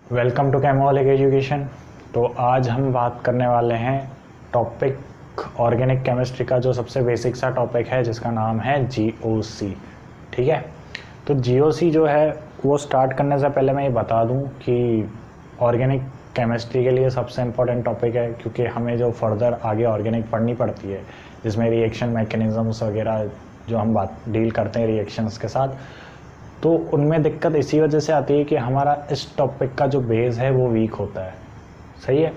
Welcome to केमोलिक education. तो आज हम बात करने वाले हैं टॉपिक ऑर्गेनिक केमिस्ट्री का, जो सबसे बेसिक सा टॉपिक है जिसका नाम है जीओसी। ठीक है, तो जीओसी जो है वो स्टार्ट करने से पहले मैं ये बता दूं कि ऑर्गेनिक केमिस्ट्री के लिए सबसे इम्पोर्टेंट टॉपिक है, क्योंकि हमें जो फर्दर आगे ऑर्गेनिक पढ़नी पड़ती है जिसमें रिएक्शन मैकेनिज़म्स वगैरह जो हम बात डील करते हैं रिएक्शंस के साथ, तो उनमें दिक्कत इसी वजह से आती है कि हमारा इस टॉपिक का जो बेस है वो वीक होता है। सही है,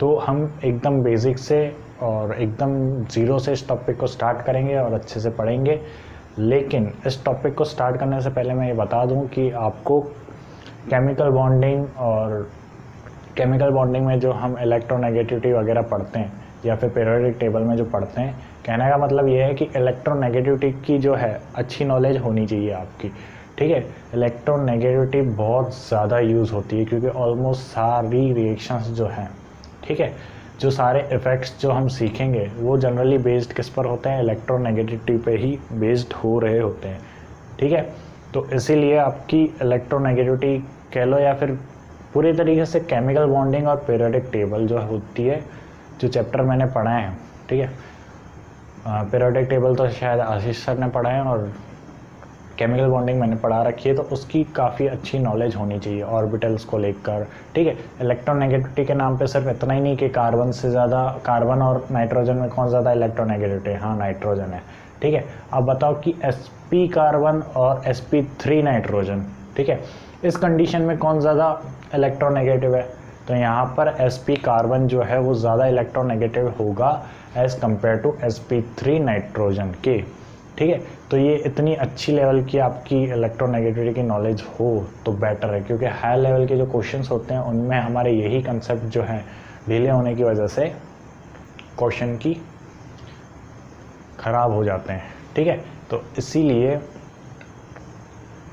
तो हम एकदम बेसिक से और एकदम ज़ीरो से इस टॉपिक को स्टार्ट करेंगे और अच्छे से पढ़ेंगे। लेकिन इस टॉपिक को स्टार्ट करने से पहले मैं ये बता दूं कि आपको केमिकल बॉन्डिंग में जो हम इलेक्ट्रोनेगेटिविटी वगैरह पढ़ते हैं या फिर पीरियोडिक टेबल में जो पढ़ते हैं, कहने का मतलब ये है कि इलेक्ट्रोनेगेटिविटी की जो है अच्छी नॉलेज होनी चाहिए आपकी। ठीक है, इलेक्ट्रोनेगेटिविटी बहुत ज़्यादा यूज़ होती है क्योंकि ऑलमोस्ट सारी रिएक्शंस जो हैं, ठीक है, जो सारे इफ़ेक्ट्स जो हम सीखेंगे वो जनरली बेस्ड किस पर होते हैं, इलेक्ट्रोनेगेटिविटी पे ही बेस्ड हो रहे होते हैं। ठीक है, तो इसीलिए आपकी इलेक्ट्रोनेगेटिविटी कह लो या फिर पूरी तरीके से केमिकल बॉन्डिंग और पीरियोडिक टेबल जो होती है, जो चैप्टर मैंने पढ़ाए हैं, ठीक है, पीरियोडिक टेबल तो शायद आशीष सर ने पढ़ा है और केमिकल बॉन्डिंग मैंने पढ़ा रखी है, तो उसकी काफ़ी अच्छी नॉलेज होनी चाहिए ऑर्बिटल्स को लेकर। ठीक है, इलेक्ट्रोनेगेटिविटी के नाम पे सिर्फ इतना ही नहीं कि कार्बन से ज़्यादा, कार्बन और नाइट्रोजन में कौन ज़्यादा इलेक्ट्रोनेगेटिविटी है, हाँ नाइट्रोजन है। ठीक है, अब बताओ कि sp कार्बन और sp3 नाइट्रोजन, ठीक है, इस कंडीशन में कौन ज़्यादा इलेक्ट्रोनेगेटिव है, तो यहाँ पर sp कार्बन जो है वो ज़्यादा इलेक्ट्रोनेगेटिव होगा as compare to sp3 nitrogen के। ठीक है, तो ये इतनी अच्छी लेवल की आपकी इलेक्ट्रोनेगेटिविटी की नॉलेज हो तो बेटर है, क्योंकि हाई लेवल के जो क्वेश्चंस होते हैं उनमें हमारे यही कंसेप्ट जो हैं ढीले होने की वजह से क्वेश्चन की ख़राब हो जाते हैं। ठीक है, तो इसीलिए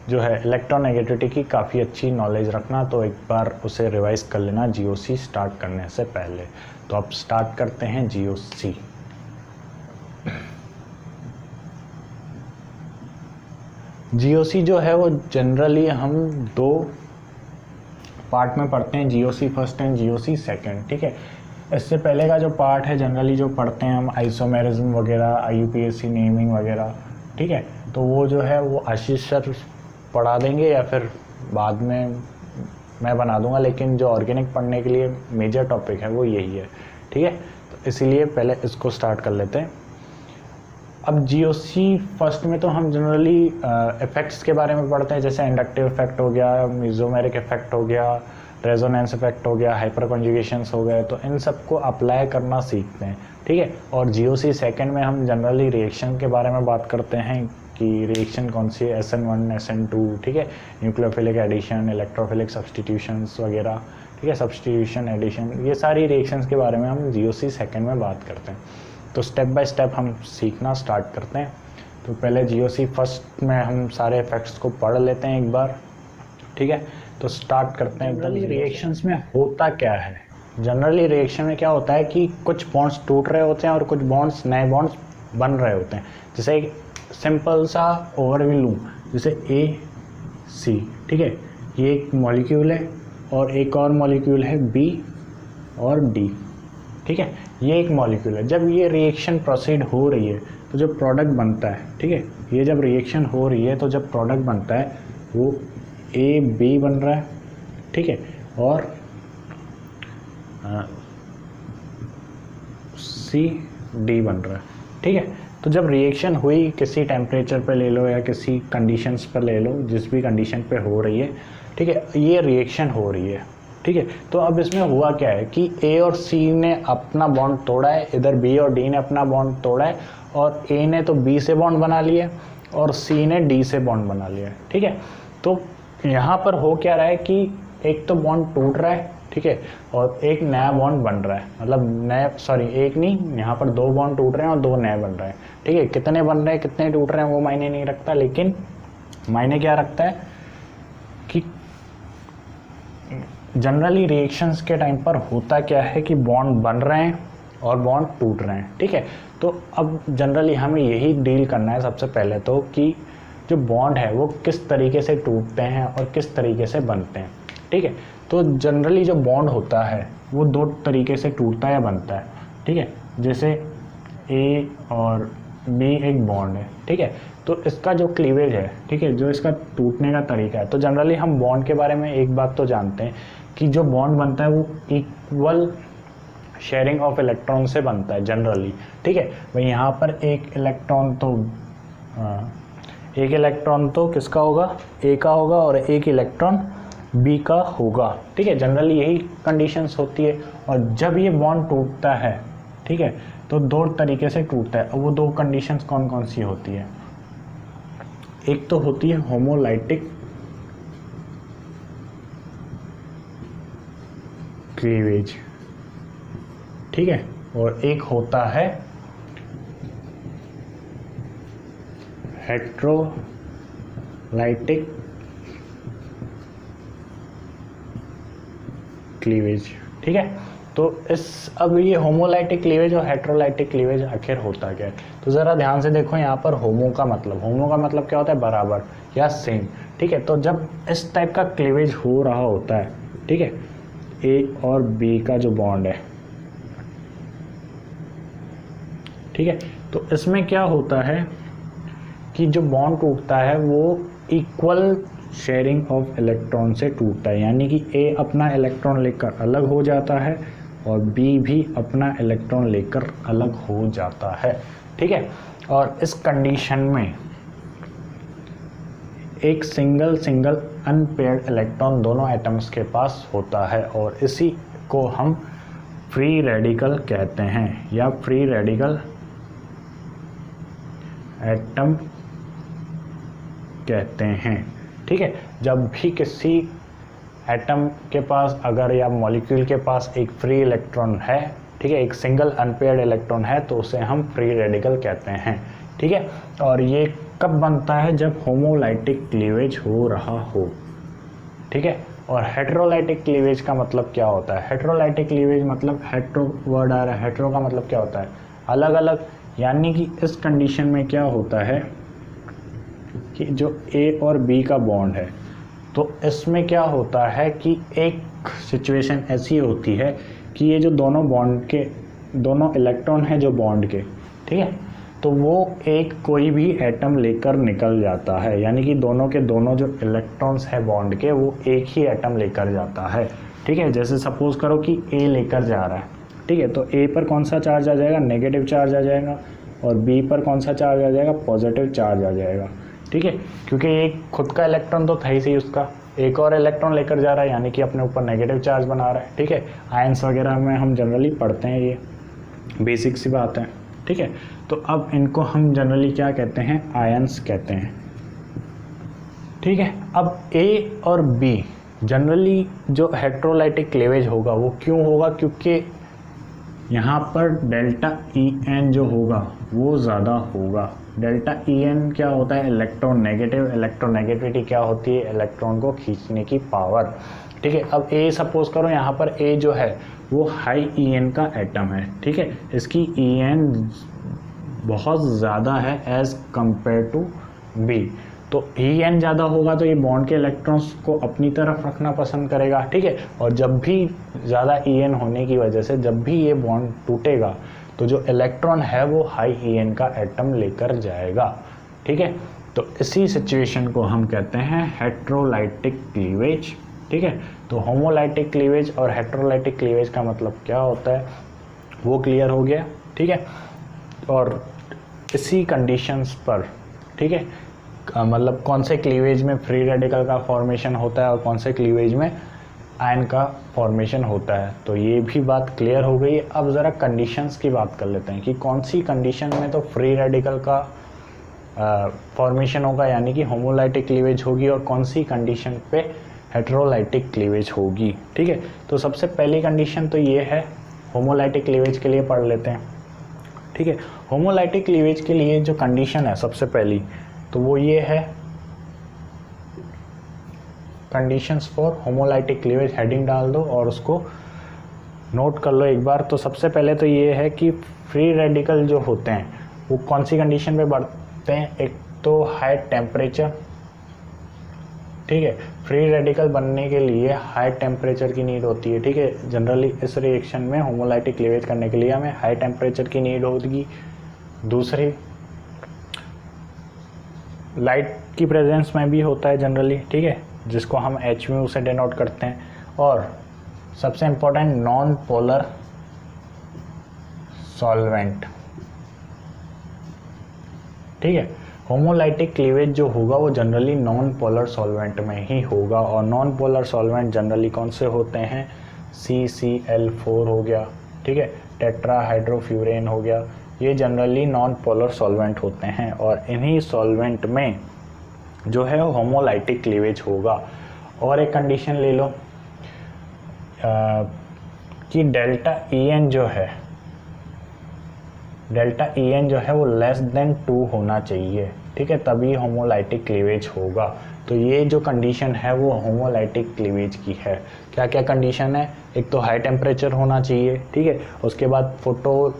जो है इलेक्ट्रोनेगेटिविटी की काफ़ी अच्छी नॉलेज रखना, तो एक बार उसे रिवाइज कर लेना जीओसी स्टार्ट करने से पहले। तो अब स्टार्ट करते हैं जीओसी। जीओसी जो है वो जनरली हम दो पार्ट में पढ़ते हैं, GOC first and GOC second. ठीक है, इससे पहले का जो पार्ट है जनरली जो पढ़ते हैं हम आइसोमेरिज्म वगैरह, आईयूपीएसी नेमिंग वगैरह। ठीक है, तो वो जो है वो आशीष सर पढ़ा देंगे या फिर बाद में मैं बना दूंगा, लेकिन जो ऑर्गेनिक पढ़ने के लिए मेजर टॉपिक है वो यही है। ठीक है, तो इसीलिए पहले इसको स्टार्ट कर लेते हैं। अब जीओसी फर्स्ट में तो हम जनरली इफ़ेक्ट्स के बारे में पढ़ते हैं, जैसे इंडक्टिव इफेक्ट हो गया, मेसोमेरिक इफेक्ट हो गया, रेजोनेंस इफेक्ट हो गया, हाइपर कॉन्जुगेशंस हो गए, तो इन सबको अप्लाई करना सीखते हैं। ठीक है, और जीओसी सेकंड में हम जनरली रिएक्शन के बारे में बात करते हैं कि रिएक्शन कौन सी है, SN1 SN2, ठीक है, न्यूक्लियोफिलिक एडिशन, इलेक्ट्रोफिलिक सब्सटीट्यूशंस वगैरह, ठीक है, सब्सटीट्यूशन एडिशन, ये सारी रिएक्शंस के बारे में हम जीओसी सेकंड में बात करते हैं। तो स्टेप बाय स्टेप हम सीखना स्टार्ट करते हैं। तो पहले जीओसी फर्स्ट में हम सारे इफेक्ट्स को पढ़ लेते हैं एक बार। ठीक है, तो स्टार्ट करते हैं। जनरली रिएक्शंस में होता क्या है, जनरली रिएक्शन में क्या होता है कि कुछ बॉन्ड्स टूट रहे होते हैं और कुछ बॉन्ड्स, नए बॉन्ड्स बन रहे होते हैं। जैसे एक सिंपल सा ओवरव्यू लूँ, जैसे AC, ठीक है, ये एक मॉलिक्यूल है और एक और मॉलिक्यूल है B और D। ठीक है, ये एक मॉलिक्यूल है। जब ये रिएक्शन प्रोसीड हो रही है तो जो प्रोडक्ट बनता है, ठीक है, ये जब रिएक्शन हो रही है तो जब प्रोडक्ट बनता है वो AB बन रहा है, ठीक है, और CD बन रहा है। ठीक है, तो जब रिएक्शन हुई किसी टेम्परेचर पे ले लो या किसी कंडीशंस पर ले लो, जिस भी कंडीशन पे हो रही है, ठीक है, ये रिएक्शन हो रही है। ठीक है, तो अब इसमें हुआ क्या है कि A और C ने अपना बॉन्ड तोड़ा है, इधर B और D ने अपना बॉन्ड तोड़ा है, और A ने तो B से बॉन्ड बना लिया और C ने D से बॉन्ड बना लिया है। ठीक है, तो यहाँ पर हो क्या रहा है कि एक तो बॉन्ड टूट रहा है, ठीक है, और एक नया बॉन्ड बन रहा है, मतलब एक नहीं, यहाँ पर दो बॉन्ड टूट रहे हैं और दो नए बन रहे हैं। ठीक है, कितने बन रहे हैं कितने टूट रहे हैं वो मायने नहीं रखता, लेकिन मायने क्या रखता है कि जनरली रिएक्शंस के टाइम पर होता क्या है कि बॉन्ड बन रहे हैं और बॉन्ड टूट रहे हैं। ठीक है, तो अब जनरली हमें यही डील करना है सबसे पहले तो कि जो बॉन्ड है वो किस तरीके से टूटते हैं और किस तरीके से बनते हैं। ठीक है, तो जनरली जो बॉन्ड होता है वो दो तरीके से टूटता है या बनता है, ठीक है। जैसे ए और बी एक बॉन्ड है, ठीक है, तो इसका जो क्लीवेज है, ठीक है, जो इसका टूटने का तरीका है, तो जनरली हम बॉन्ड के बारे में एक बात तो जानते हैं कि जो बॉन्ड बनता है वो इक्वल शेयरिंग ऑफ इलेक्ट्रॉन से बनता है जनरली, ठीक है। भाई यहाँ पर एक इलेक्ट्रॉन तो किसका होगा, ए का होगा, और एक इलेक्ट्रॉन बी का होगा, ठीक है। जनरली यही कंडीशंस होती है। और जब ये बॉन्ड टूटता है, ठीक है, तो दो तरीके से टूटता है। वो दो कंडीशंस कौन कौन सी होती है? एक तो होती है होमोलाइटिक क्लीवेज, ठीक है, और एक होता है हेट्रोलाइटिक क्लीवेज, ठीक है। तो अब ये होमोलाइटिक क्लीवेज और हेट्रोलाइटिक क्लीवेज आखिर होता क्या है? तो ज़रा ध्यान से देखो, यहाँ पर होमो का मतलब क्या होता है? बराबर या सेम, ठीक है। तो जब इस टाइप का क्लीवेज हो रहा होता है, ठीक है, ए और बी का जो बॉन्ड है, ठीक है, तो इसमें क्या होता है कि जो बॉन्ड टूटता है वो इक्वल शेयरिंग ऑफ इलेक्ट्रॉन से टूटता है, यानी कि ए अपना इलेक्ट्रॉन लेकर अलग हो जाता है और बी भी अपना इलेक्ट्रॉन लेकर अलग हो जाता है, ठीक है। और इस कंडीशन में एक सिंगल अनपेयर्ड इलेक्ट्रॉन दोनों एटम्स के पास होता है, और इसी को हम फ्री रेडिकल कहते हैं या फ्री रेडिकल एटम कहते हैं, ठीक है। जब भी किसी एटम के पास अगर या मॉलिक्यूल के पास एक फ्री इलेक्ट्रॉन है, ठीक है, एक सिंगल अनपेयर्ड इलेक्ट्रॉन है, तो उसे हम फ्री रेडिकल कहते हैं, ठीक है। और ये कब बनता है? जब होमोलाइटिक क्लीवेज हो रहा हो, ठीक है। और हेट्रोलाइटिक क्लीवेज का मतलब क्या होता है? हेट्रोलाइटिक क्लीवेज मतलब हेट्रो वर्ड आ रहा है, हेट्रो का मतलब क्या होता है? अलग अलग, यानी कि इस कंडीशन में क्या होता है कि जो ए और बी का बॉन्ड है, तो इसमें क्या होता है कि एक सिचुएशन ऐसी होती है कि ये जो दोनों इलेक्ट्रॉन हैं जो बॉन्ड के, ठीक है, तो वो एक कोई भी एटम लेकर निकल जाता है, यानी कि दोनों के दोनों जो इलेक्ट्रॉन्स हैं बॉन्ड के, वो एक ही एटम लेकर जाता है, ठीक है। जैसे सपोज करो कि ए लेकर जा रहा है, ठीक है, तो ए पर कौन सा चार्ज आ जाएगा? नेगेटिव चार्ज आ जाएगा, और बी पर कौन सा चार्ज आ जाएगा? पॉजिटिव चार्ज आ जाएगा, ठीक है। क्योंकि एक खुद का इलेक्ट्रॉन तो था ही सही उसका, एक और इलेक्ट्रॉन लेकर जा रहा है, यानी कि अपने ऊपर नेगेटिव चार्ज बना रहा है, ठीक है। आयंस वगैरह में हम जनरली पढ़ते हैं, ये बेसिक सी बात है, ठीक है। तो अब इनको हम जनरली क्या कहते हैं? आयंस कहते हैं, ठीक है। अब ए और बी जनरली जो हेट्रोलाइटिक क्लीवेज होगा वो क्यों होगा? क्योंकि यहाँ पर डेल्टा ई एन जो होगा वो ज़्यादा होगा। डेल्टा ई एन क्या होता है? इलेक्ट्रोनेगेटिविटी क्या होती है? इलेक्ट्रॉन को खींचने की पावर, ठीक है। अब ए सपोज करो, यहाँ पर ए जो है वो हाई ई एन का एटम है, ठीक है, इसकी ई एन बहुत ज़्यादा है एज़ कंपेयर टू बी। तो ई एन ज़्यादा होगा तो ये बॉन्ड के इलेक्ट्रॉन्स को अपनी तरफ रखना पसंद करेगा, ठीक है। और जब भी ज़्यादा ई एन होने की वजह से जब भी ये बॉन्ड टूटेगा तो जो इलेक्ट्रॉन है वो हाई ई एन का एटम लेकर जाएगा, ठीक है। तो इसी सिचुएशन को हम कहते हैं हेट्रोलाइटिक क्लीवेज, ठीक है। तो होमोलाइटिक क्लीवेज और हेट्रोलाइटिक क्लीवेज का मतलब क्या होता है वो क्लियर हो गया, ठीक है। और इसी कंडीशंस पर, ठीक है, मतलब कौन से क्लीवेज में फ्री रेडिकल का फॉर्मेशन होता है और कौन से क्लीवेज में आयन का फॉर्मेशन होता है, तो ये भी बात क्लियर हो गई। अब ज़रा कंडीशंस की बात कर लेते हैं कि कौन सी कंडीशन में तो फ्री रेडिकल का फॉर्मेशन होगा, यानी कि होमोलाइटिक क्लीवेज होगी, और कौन सी कंडीशन पे हेट्रोलाइटिक क्लीवेज होगी, ठीक है। तो सबसे पहली कंडीशन तो ये है, होमोलाइटिक क्लीवेज के लिए पढ़ लेते हैं, ठीक है। होमोलाइटिक क्लीवेज के लिए जो कंडीशन है सबसे पहली, तो वो ये है conditions for homolytic cleavage, heading डाल दो और उसको नोट कर लो एक बार। तो सबसे पहले तो ये है कि फ्री रेडिकल जो होते हैं वो कौन सी कंडीशन पे बढ़ते हैं? एक तो हाई टेम्परेचर, ठीक है। फ्री रेडिकल बनने के लिए हाई टेम्परेचर की नीड होती है, ठीक है। जनरली इस रिएक्शन में होमोलाइटिक क्लीवेज करने के लिए हमें हाई टेम्परेचर की नीड होगी। दूसरी, लाइट की प्रेजेंस में भी होता है जनरली, ठीक है, जिसको हम एच म्यू से डिनोट करते हैं। और सबसे इम्पोर्टेंट, नॉन पोलर सॉल्वेंट, ठीक है। होमोलाइटिक क्लीवेज जो होगा वो जनरली नॉन पोलर सॉल्वेंट में ही होगा। और नॉन पोलर सॉल्वेंट जनरली कौन से होते हैं? CCl4 हो गया, ठीक है, टेट्राहाइड्रोफ्यूरेन हो गया, ये जनरली नॉन पोलर सॉल्वेंट होते हैं। और इन्हीं सॉल्वेंट में जो है होमोलाइटिक क्लीवेज होगा। और एक कंडीशन ले लो कि डेल्टा EN जो है वो लेस देन 2 होना चाहिए, ठीक है, तभी होमोलाइटिक क्लीवेज होगा। तो ये जो कंडीशन है वो होमोलाइटिक क्लीवेज की है। क्या क्या कंडीशन है? एक तो हाई टेम्परेचर होना चाहिए, ठीक है, उसके बाद फोटो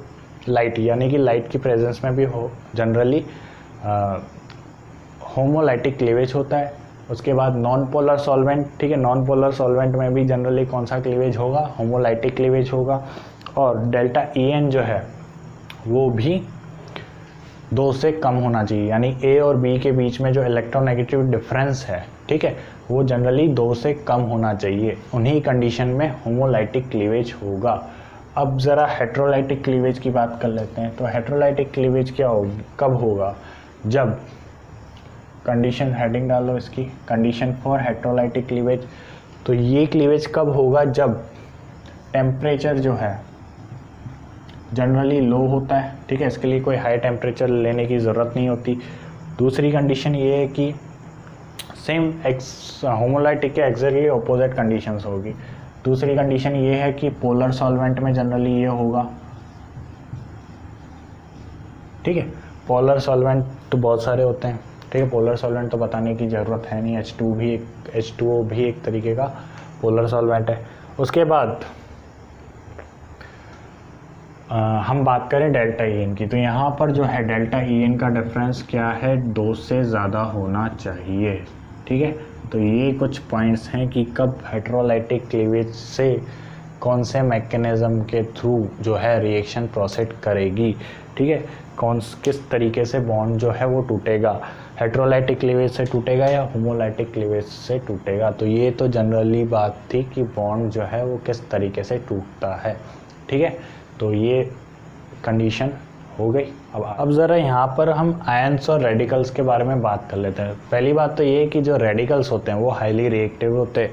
लाइट यानी कि लाइट की प्रेजेंस में भी हो जनरली होमोलाइटिक क्लीवेज होता है। उसके बाद नॉन पोलर सॉल्वेंट, ठीक है, नॉन पोलर सॉल्वेंट में भी जनरली कौन सा क्लीवेज होगा? होमोलाइटिक क्लीवेज होगा। और डेल्टा EN जो है वो भी 2 से कम होना चाहिए, यानी A और B के बीच में जो इलेक्ट्रोनेगेटिव डिफरेंस है, ठीक है, वो जनरली 2 से कम होना चाहिए। उन्हीं कंडीशन में होमोलाइटिक क्लीवेज होगा। अब ज़रा हेट्रोलाइटिक क्लीवेज की बात कर लेते हैं। तो हेट्रोलाइटिक क्लीवेज क्या होगी, कब होगा? जब कंडीशन, हेडिंग डालो इसकी, कंडीशन फॉर हेट्रोलाइटिक क्लीवेज। तो ये क्लीवेज कब होगा? जब टेम्परेचर जो है जनरली लो होता है, ठीक है, इसके लिए कोई हाई टेम्परेचर लेने की ज़रूरत नहीं होती। दूसरी कंडीशन ये है कि सेम होमोलाइटिक के एग्जैक्टली अपोजिट कंडीशंस होगी। दूसरी कंडीशन ये है कि पोलर सॉल्वेंट में जनरली ये होगा, ठीक है। पोलर सॉल्वेंट तो बहुत सारे होते हैं, ठीक है, पोलर सॉल्वेंट तो बताने की ज़रूरत है नहीं। H2O भी एक तरीके का पोलर सॉल्वेंट है। उसके बाद हम बात करें डेल्टा EN की, तो यहाँ पर जो है डेल्टा EN का डिफरेंस क्या है? 2 से ज़्यादा होना चाहिए, ठीक है। तो ये कुछ पॉइंट्स हैं कि कब हेट्रोलाइटिक क्लीवेज से कौन से मैकेनिज़्म के थ्रू जो है रिएक्शन प्रोसीड करेगी, ठीक है, किस तरीके से बॉन्ड जो है वो टूटेगा, हेट्रोलाइटिक क्लीवेज से टूटेगा या होमोलाइटिक क्लीवेज से टूटेगा। तो ये तो जनरली बात थी कि बॉन्ड जो है वो किस तरीके से टूटता है, ठीक है। तो ये कंडीशन हो गई। अब ज़रा यहाँ पर हम आयंस और रेडिकल्स के बारे में बात कर लेते हैं। पहली बात तो ये है कि जो रेडिकल्स होते हैं वो हाईली रिएक्टिव होते हैं,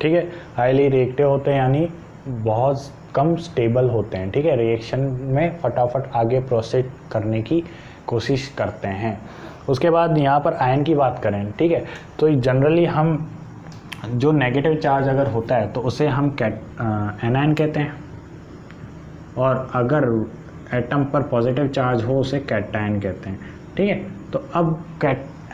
ठीक है, हाईली रिएक्टिव होते हैं यानी बहुत कम स्टेबल होते हैं, ठीक है, रिएक्शन में फटाफट आगे प्रोसीड करने की कोशिश करते हैं। उसके बाद यहाँ पर आयन की बात करें, ठीक है, तो जनरली हम जो नेगेटिव चार्ज अगर होता है तो उसे हम एनायन कहते हैं, और अगर एटम पर पॉजिटिव चार्ज हो उसे कैटायन कहते हैं, ठीक है। तो अब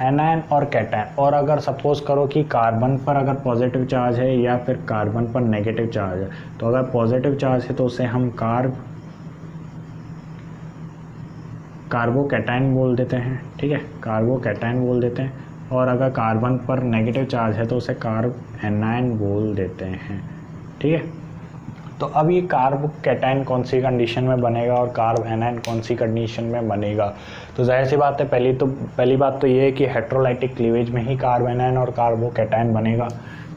एनायन और कैटायन, और अगर सपोज करो कि कार्बन पर अगर पॉजिटिव चार्ज है या फिर कार्बन पर नेगेटिव चार्ज है, तो अगर पॉजिटिव चार्ज है तो उसे हम कार्बोकैटायन बोल देते हैं, ठीक है, कार्बोकैटायन बोल देते हैं। और अगर कार्बन पर नेगेटिव चार्ज है तो उसे कार्ब एनायन बोल देते हैं, ठीक है। तो अब ये कार्बोकैटायन कौन सी कंडीशन में बनेगा और कार्ब एनायन कौन सी कंडीशन में बनेगा? तो जाहिर सी बात है, पहली बात तो ये है कि हेट्रोलाइटिक क्लीवेज में ही कार्ब एनायन और कार्बोकैटायन बनेगा,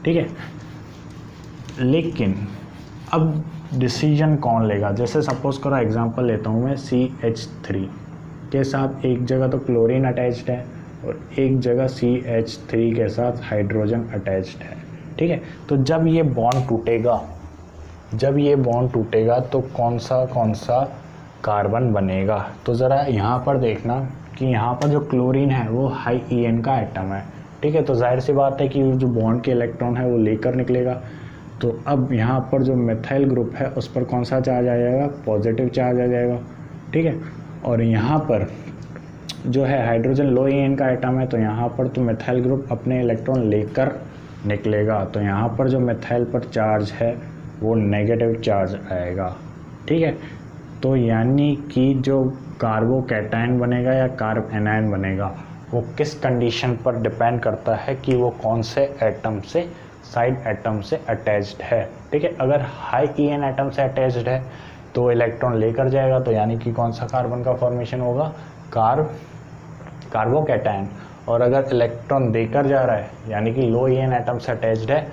ठीक है। लेकिन अब डिसीजन कौन लेगा? जैसे सपोज करो एग्जांपल लेता हूँ मैं, CH3 के साथ एक जगह तो क्लोरीन अटैच्ड है और एक जगह CH3 के साथ हाइड्रोजन अटैच्ड है, ठीक है। तो जब ये बॉन्ड टूटेगा तो कौन सा कार्बन बनेगा? तो ज़रा यहाँ पर देखना कि यहाँ पर जो क्लोरीन है वो हाई EN का एटम है, ठीक है। तो जाहिर सी बात है कि जो बॉन्ड के इलेक्ट्रॉन है वो लेकर निकलेगा। तो अब यहाँ पर जो मिथाइल ग्रुप है उस पर कौन सा चार्ज आ जाएगा? पॉजिटिव चार्ज आ जाएगा, ठीक है। और यहाँ पर जो है हाइड्रोजन लो EN का एटम है, तो यहाँ पर तो मिथाइल ग्रुप अपने इलेक्ट्रॉन लेकर निकलेगा। तो यहाँ पर जो मिथाइल पर चार्ज है वो नेगेटिव चार्ज आएगा, ठीक है। तो यानी कि जो कार्बोकैटायन बनेगा या कार्ब एनायन बनेगा, वो किस कंडीशन पर डिपेंड करता है कि वो कौन से एटम से, साइड एटम से अटैच्ड है। ठीक है, अगर हाई EN एटम से अटैच्ड है तो इलेक्ट्रॉन लेकर जाएगा, तो यानी कि कौन सा कार्बन का फॉर्मेशन होगा, कार्बोकैटायन। और अगर इलेक्ट्रॉन देकर जा रहा है यानी कि लो EN एटम से अटैच्ड है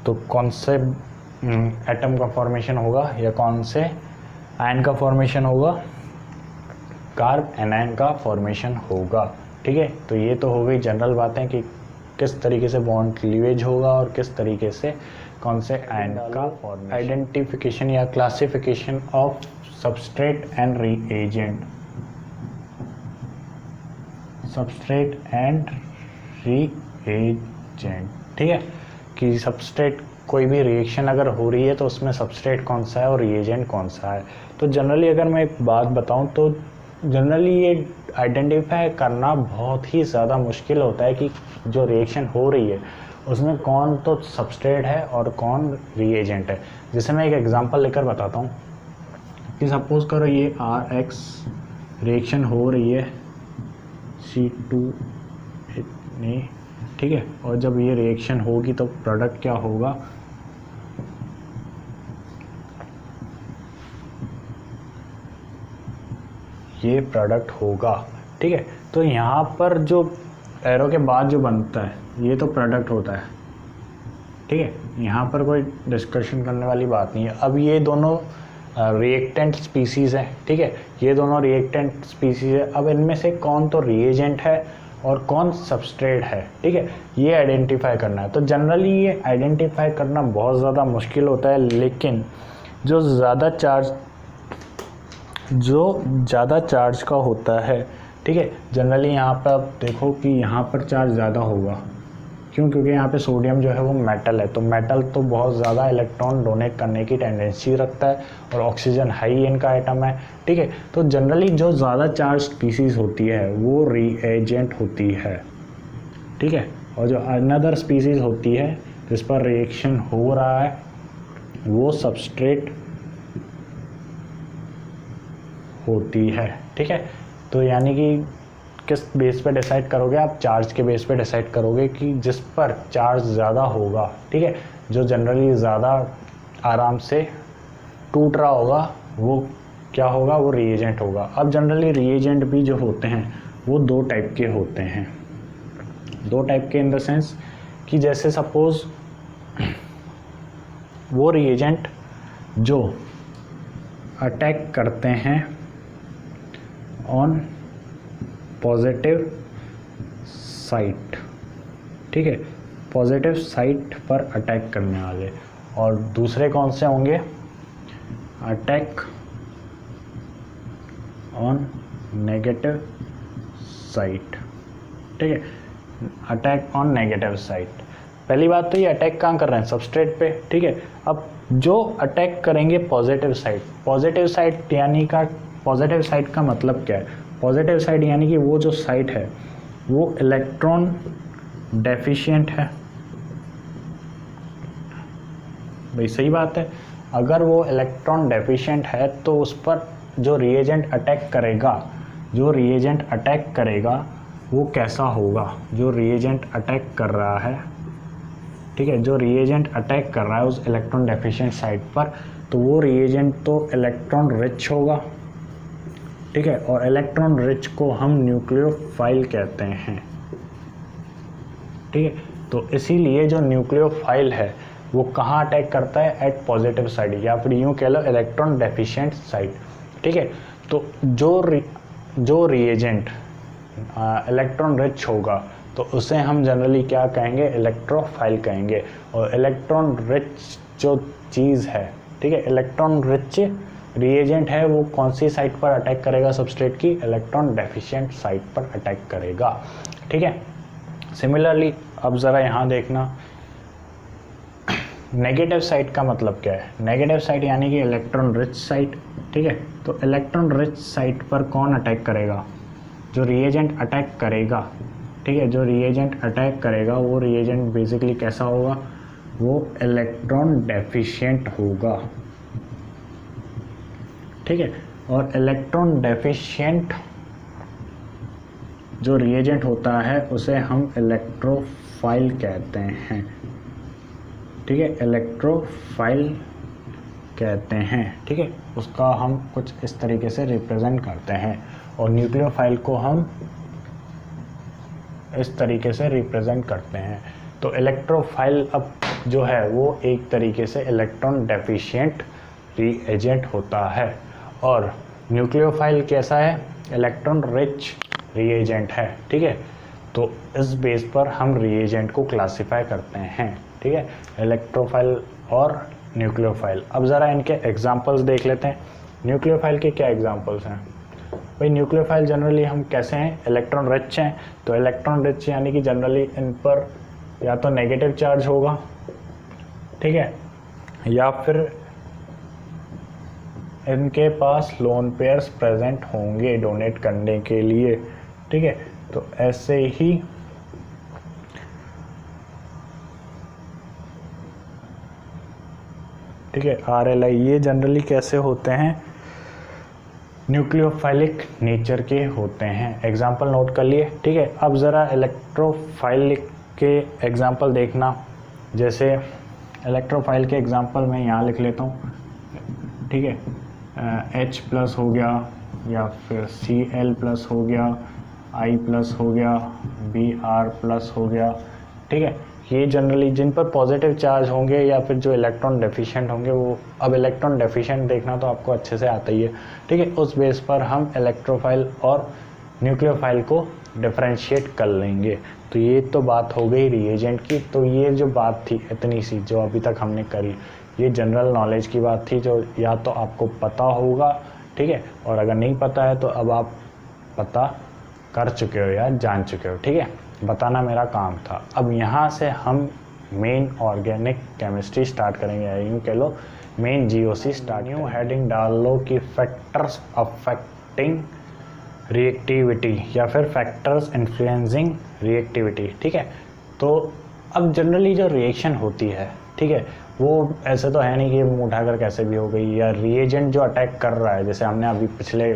तो कौन से एटम का फॉर्मेशन होगा या कौन से आयन का फॉर्मेशन होगा, कार्ब एनायन का फॉर्मेशन होगा। ठीक है, तो ये तो हो गई जनरल बातें कि किस तरीके से बॉन्ड क्लीवेज होगा और किस तरीके से कौन से आयन का फॉर्मेशन। आइडेंटिफिकेशन या classification of substrate and reagent. Substrate and reagent, ठीक है, कि सबस्ट्रेट कोई भी रिएक्शन अगर हो रही है तो उसमें सबस्ट्रेट कौन सा है और रिएजेंट कौन सा है। तो जनरली अगर मैं एक बात बताऊं तो जनरली ये आइडेंटिफाई करना बहुत ही ज़्यादा मुश्किल होता है कि जो रिएक्शन हो रही है उसमें कौन तो सबस्ट्रेट है और कौन रिएजेंट है। जैसे मैं एक एग्जांपल लेकर बताता हूँ कि सपोज करो ये RX रिएक्शन हो रही है C2, ठीक है, और जब ये रिएक्शन होगी तो प्रोडक्ट क्या होगा, ये प्रोडक्ट होगा। ठीक है, तो यहाँ पर जो एरो के बाद जो बनता है ये तो प्रोडक्ट होता है। ठीक है, यहाँ पर कोई डिस्कशन करने वाली बात नहीं है। अब ये दोनों रिएक्टेंट स्पीसीज़ हैं। ठीक है, ये दोनों रिएक्टेंट स्पीसीज़ है। अब इनमें से कौन तो रिएजेंट है और कौन सबस्ट्रेट है, ठीक है, ये आइडेंटिफाई करना है। तो जनरली ये आइडेंटिफाई करना बहुत ज़्यादा मुश्किल होता है, लेकिन जो ज़्यादा चार्ज का होता है, ठीक है, जनरली यहाँ पर आप देखो कि यहाँ पर चार्ज ज़्यादा होगा। क्यों? क्योंकि यहाँ पे सोडियम जो है वो मेटल है, तो मेटल तो बहुत ज़्यादा इलेक्ट्रॉन डोनेट करने की टेंडेंसी रखता है और ऑक्सीजन हाई इनका आइटम है। ठीक है, तो जनरली जो ज़्यादा चार्ज स्पीसीज़ होती है वो रिएजेंट होती है। ठीक है, और जो अनदर स्पीसीज़ होती है जिस पर रिएक्शन हो रहा है वो सबस्ट्रेट होती है। ठीक है, तो यानी कि किस बेस पे डिसाइड करोगे आप, चार्ज के बेस पे डिसाइड करोगे कि जिस पर चार्ज ज़्यादा होगा, ठीक है, जो जनरली ज़्यादा आराम से टूट रहा होगा वो क्या होगा, वो रिएजेंट होगा। अब जनरली रिएजेंट भी जो होते हैं वो दो टाइप के होते हैं। दो टाइप के इन द सेंस कि जैसे सपोज वो रिएजेंट जो अटैक करते हैं ऑन पॉजिटिव साइट, ठीक है, पॉजिटिव साइट पर अटैक करने वाले, और दूसरे कौन से होंगे, अटैक ऑन नेगेटिव साइट। ठीक है, अटैक ऑन नेगेटिव साइट। पहली बात तो ये अटैक कहाँ कर रहे हैं, सबस्ट्रेट पे। ठीक है, अब जो अटैक करेंगे पॉजिटिव साइट, पॉजिटिव साइट यानी का पॉजिटिव साइट का मतलब क्या है, पॉजिटिव साइड यानी कि वो जो साइट है वो इलेक्ट्रॉन डेफिशिएंट है। भाई सही बात है, अगर वो इलेक्ट्रॉन डेफिशिएंट है तो उस पर जो रिएजेंट अटैक करेगा वो कैसा होगा, जो रिएजेंट अटैक कर रहा है, ठीक है, जो रिएजेंट अटैक कर रहा है उस इलेक्ट्रॉन डेफिशिएंट साइट पर, तो वो रिएजेंट तो इलेक्ट्रॉन रिच होगा। ठीक है, और इलेक्ट्रॉन रिच को हम न्यूक्लियोफाइल कहते हैं। ठीक है, तो इसीलिए जो न्यूक्लियोफाइल है वो कहाँ अटैक करता है, एट पॉजिटिव साइड, या फिर यूँ कह लो इलेक्ट्रॉन डेफिशिएंट साइड। ठीक है, तो जो रिएजेंट इलेक्ट्रॉन रिच होगा तो उसे हम जनरली क्या कहेंगे, इलेक्ट्रोफाइल कहेंगे। और इलेक्ट्रॉन रिच जो चीज़ है, ठीक है, इलेक्ट्रॉन रिच रिएजेंट है, वो कौन सी साइट पर अटैक करेगा, सबस्ट्रेट की इलेक्ट्रॉन डेफिशिएंट साइट पर अटैक करेगा। ठीक है, सिमिलरली अब ज़रा यहाँ देखना, नेगेटिव साइट का मतलब क्या है, नेगेटिव साइट यानी कि इलेक्ट्रॉन रिच साइट। ठीक है, तो इलेक्ट्रॉन रिच साइट पर कौन अटैक करेगा, जो रिएजेंट अटैक करेगा। ठीक है, जो रिएजेंट अटैक करेगा वो रिएजेंट बेसिकली कैसा होगा, वो इलेक्ट्रॉन डेफिशिएंट होगा। ठीक है, और इलेक्ट्रॉन डेफिशिएंट जो रिएजेंट होता है उसे हम इलेक्ट्रोफाइल कहते हैं, ठीक है, इलेक्ट्रोफाइल कहते हैं, ठीक है। उसका हम कुछ इस तरीके से रिप्रेजेंट करते हैं और न्यूक्लियोफाइल को हम इस तरीके से रिप्रेजेंट करते हैं। तो इलेक्ट्रोफाइल अब जो है वो एक तरीके से इलेक्ट्रॉन डेफिशिएंट रिएजेंट होता है और न्यूक्लियोफाइल कैसा है, इलेक्ट्रॉन रिच रिएजेंट है, ठीक है। तो इस बेस पर हम रिएजेंट को क्लासिफाई करते हैं, ठीक है, इलेक्ट्रोफाइल और न्यूक्लियोफाइल। अब ज़रा इनके एग्जांपल्स देख लेते हैं। न्यूक्लियोफाइल के क्या एग्जांपल्स हैं भाई? न्यूक्लियोफाइल जनरली हम कैसे हैं, इलेक्ट्रॉन रिच हैं। तो इलेक्ट्रॉन रिच यानी कि जनरली इन पर या तो नेगेटिव चार्ज होगा, ठीक है, या फिर इनके पास लोन पेयर्स प्रेजेंट होंगे डोनेट करने के लिए, ठीक है। तो ऐसे ही ठीक है, RLI ये जनरली कैसे होते हैं, न्यूक्लियोफाइलिक नेचर के होते हैं। एग्जाम्पल नोट कर लिए, ठीक है। अब ज़रा इलेक्ट्रोफाइलिक के एग्जाम्पल देखना। जैसे इलेक्ट्रोफाइल के एग्जाम्पल मैं यहाँ लिख लेता हूँ, ठीक है, H+ हो गया या फिर Cl+ हो गया, I+ हो गया, Br+ हो गया, ठीक है। ये जनरली जिन पर पॉजिटिव चार्ज होंगे या फिर जो इलेक्ट्रॉन डेफिशिएंट होंगे वो, अब इलेक्ट्रॉन डेफिशिएंट देखना तो आपको अच्छे से आता ही है, ठीक है। उस बेस पर हम इलेक्ट्रोफाइल और न्यूक्लियोफाइल को डिफरेंशिएट कर लेंगे। तो ये तो बात हो गई रिएजेंट की। तो ये जो बात थी इतनी सी जो अभी तक हमने करी, ये जनरल नॉलेज की बात थी जो या तो आपको पता होगा, ठीक है, और अगर नहीं पता है तो अब आप पता कर चुके हो या जान चुके हो, ठीक है। बताना मेरा काम था। अब यहाँ से हम मेन ऑर्गेनिक केमिस्ट्री स्टार्ट करेंगे, या यूँ कह लो main GOC start. New heading डाल लो कि फैक्टर्स अफेक्टिंग रिएक्टिविटी या फिर फैक्टर्स इन्फ्लुएंसिंग रिएक्टिविटी, ठीक है। तो अब जनरली जो रिएक्शन होती है, ठीक है, वो ऐसे तो है नहीं कि मुँह उठाकर कैसे भी हो गई, या रिएजेंट जो अटैक कर रहा है, जैसे हमने अभी पिछले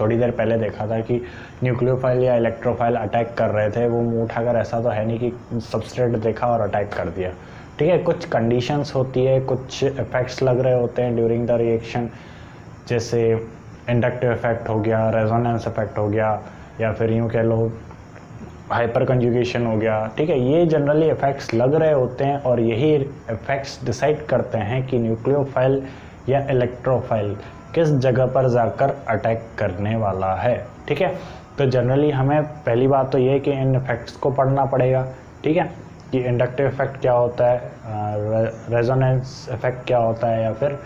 थोड़ी देर पहले देखा था कि न्यूक्लियोफाइल या इलेक्ट्रोफाइल अटैक कर रहे थे, वो मुँह उठाकर ऐसा तो है नहीं कि सबस्ट्रेट देखा और अटैक कर दिया, ठीक है। कुछ कंडीशंस होती है, कुछ इफेक्ट्स लग रहे होते हैं ड्यूरिंग द रिएक्शन, जैसे इंडक्टिव इफेक्ट हो गया, रेजोनेंस इफेक्ट हो गया, या फिर यूँ कह लो हाइपर कंजुगेशन हो गया, ठीक है। ये जनरली इफेक्ट्स लग रहे होते हैं और यही इफेक्ट्स डिसाइड करते हैं कि न्यूक्लियोफाइल या इलेक्ट्रोफाइल किस जगह पर जाकर अटैक करने वाला है, ठीक है। तो जनरली हमें पहली बात तो ये है कि इन इफेक्ट्स को पढ़ना पड़ेगा, ठीक है, कि इंडक्टिव इफेक्ट क्या होता है, रेजोनेंस इफेक्ट क्या होता है, या फिर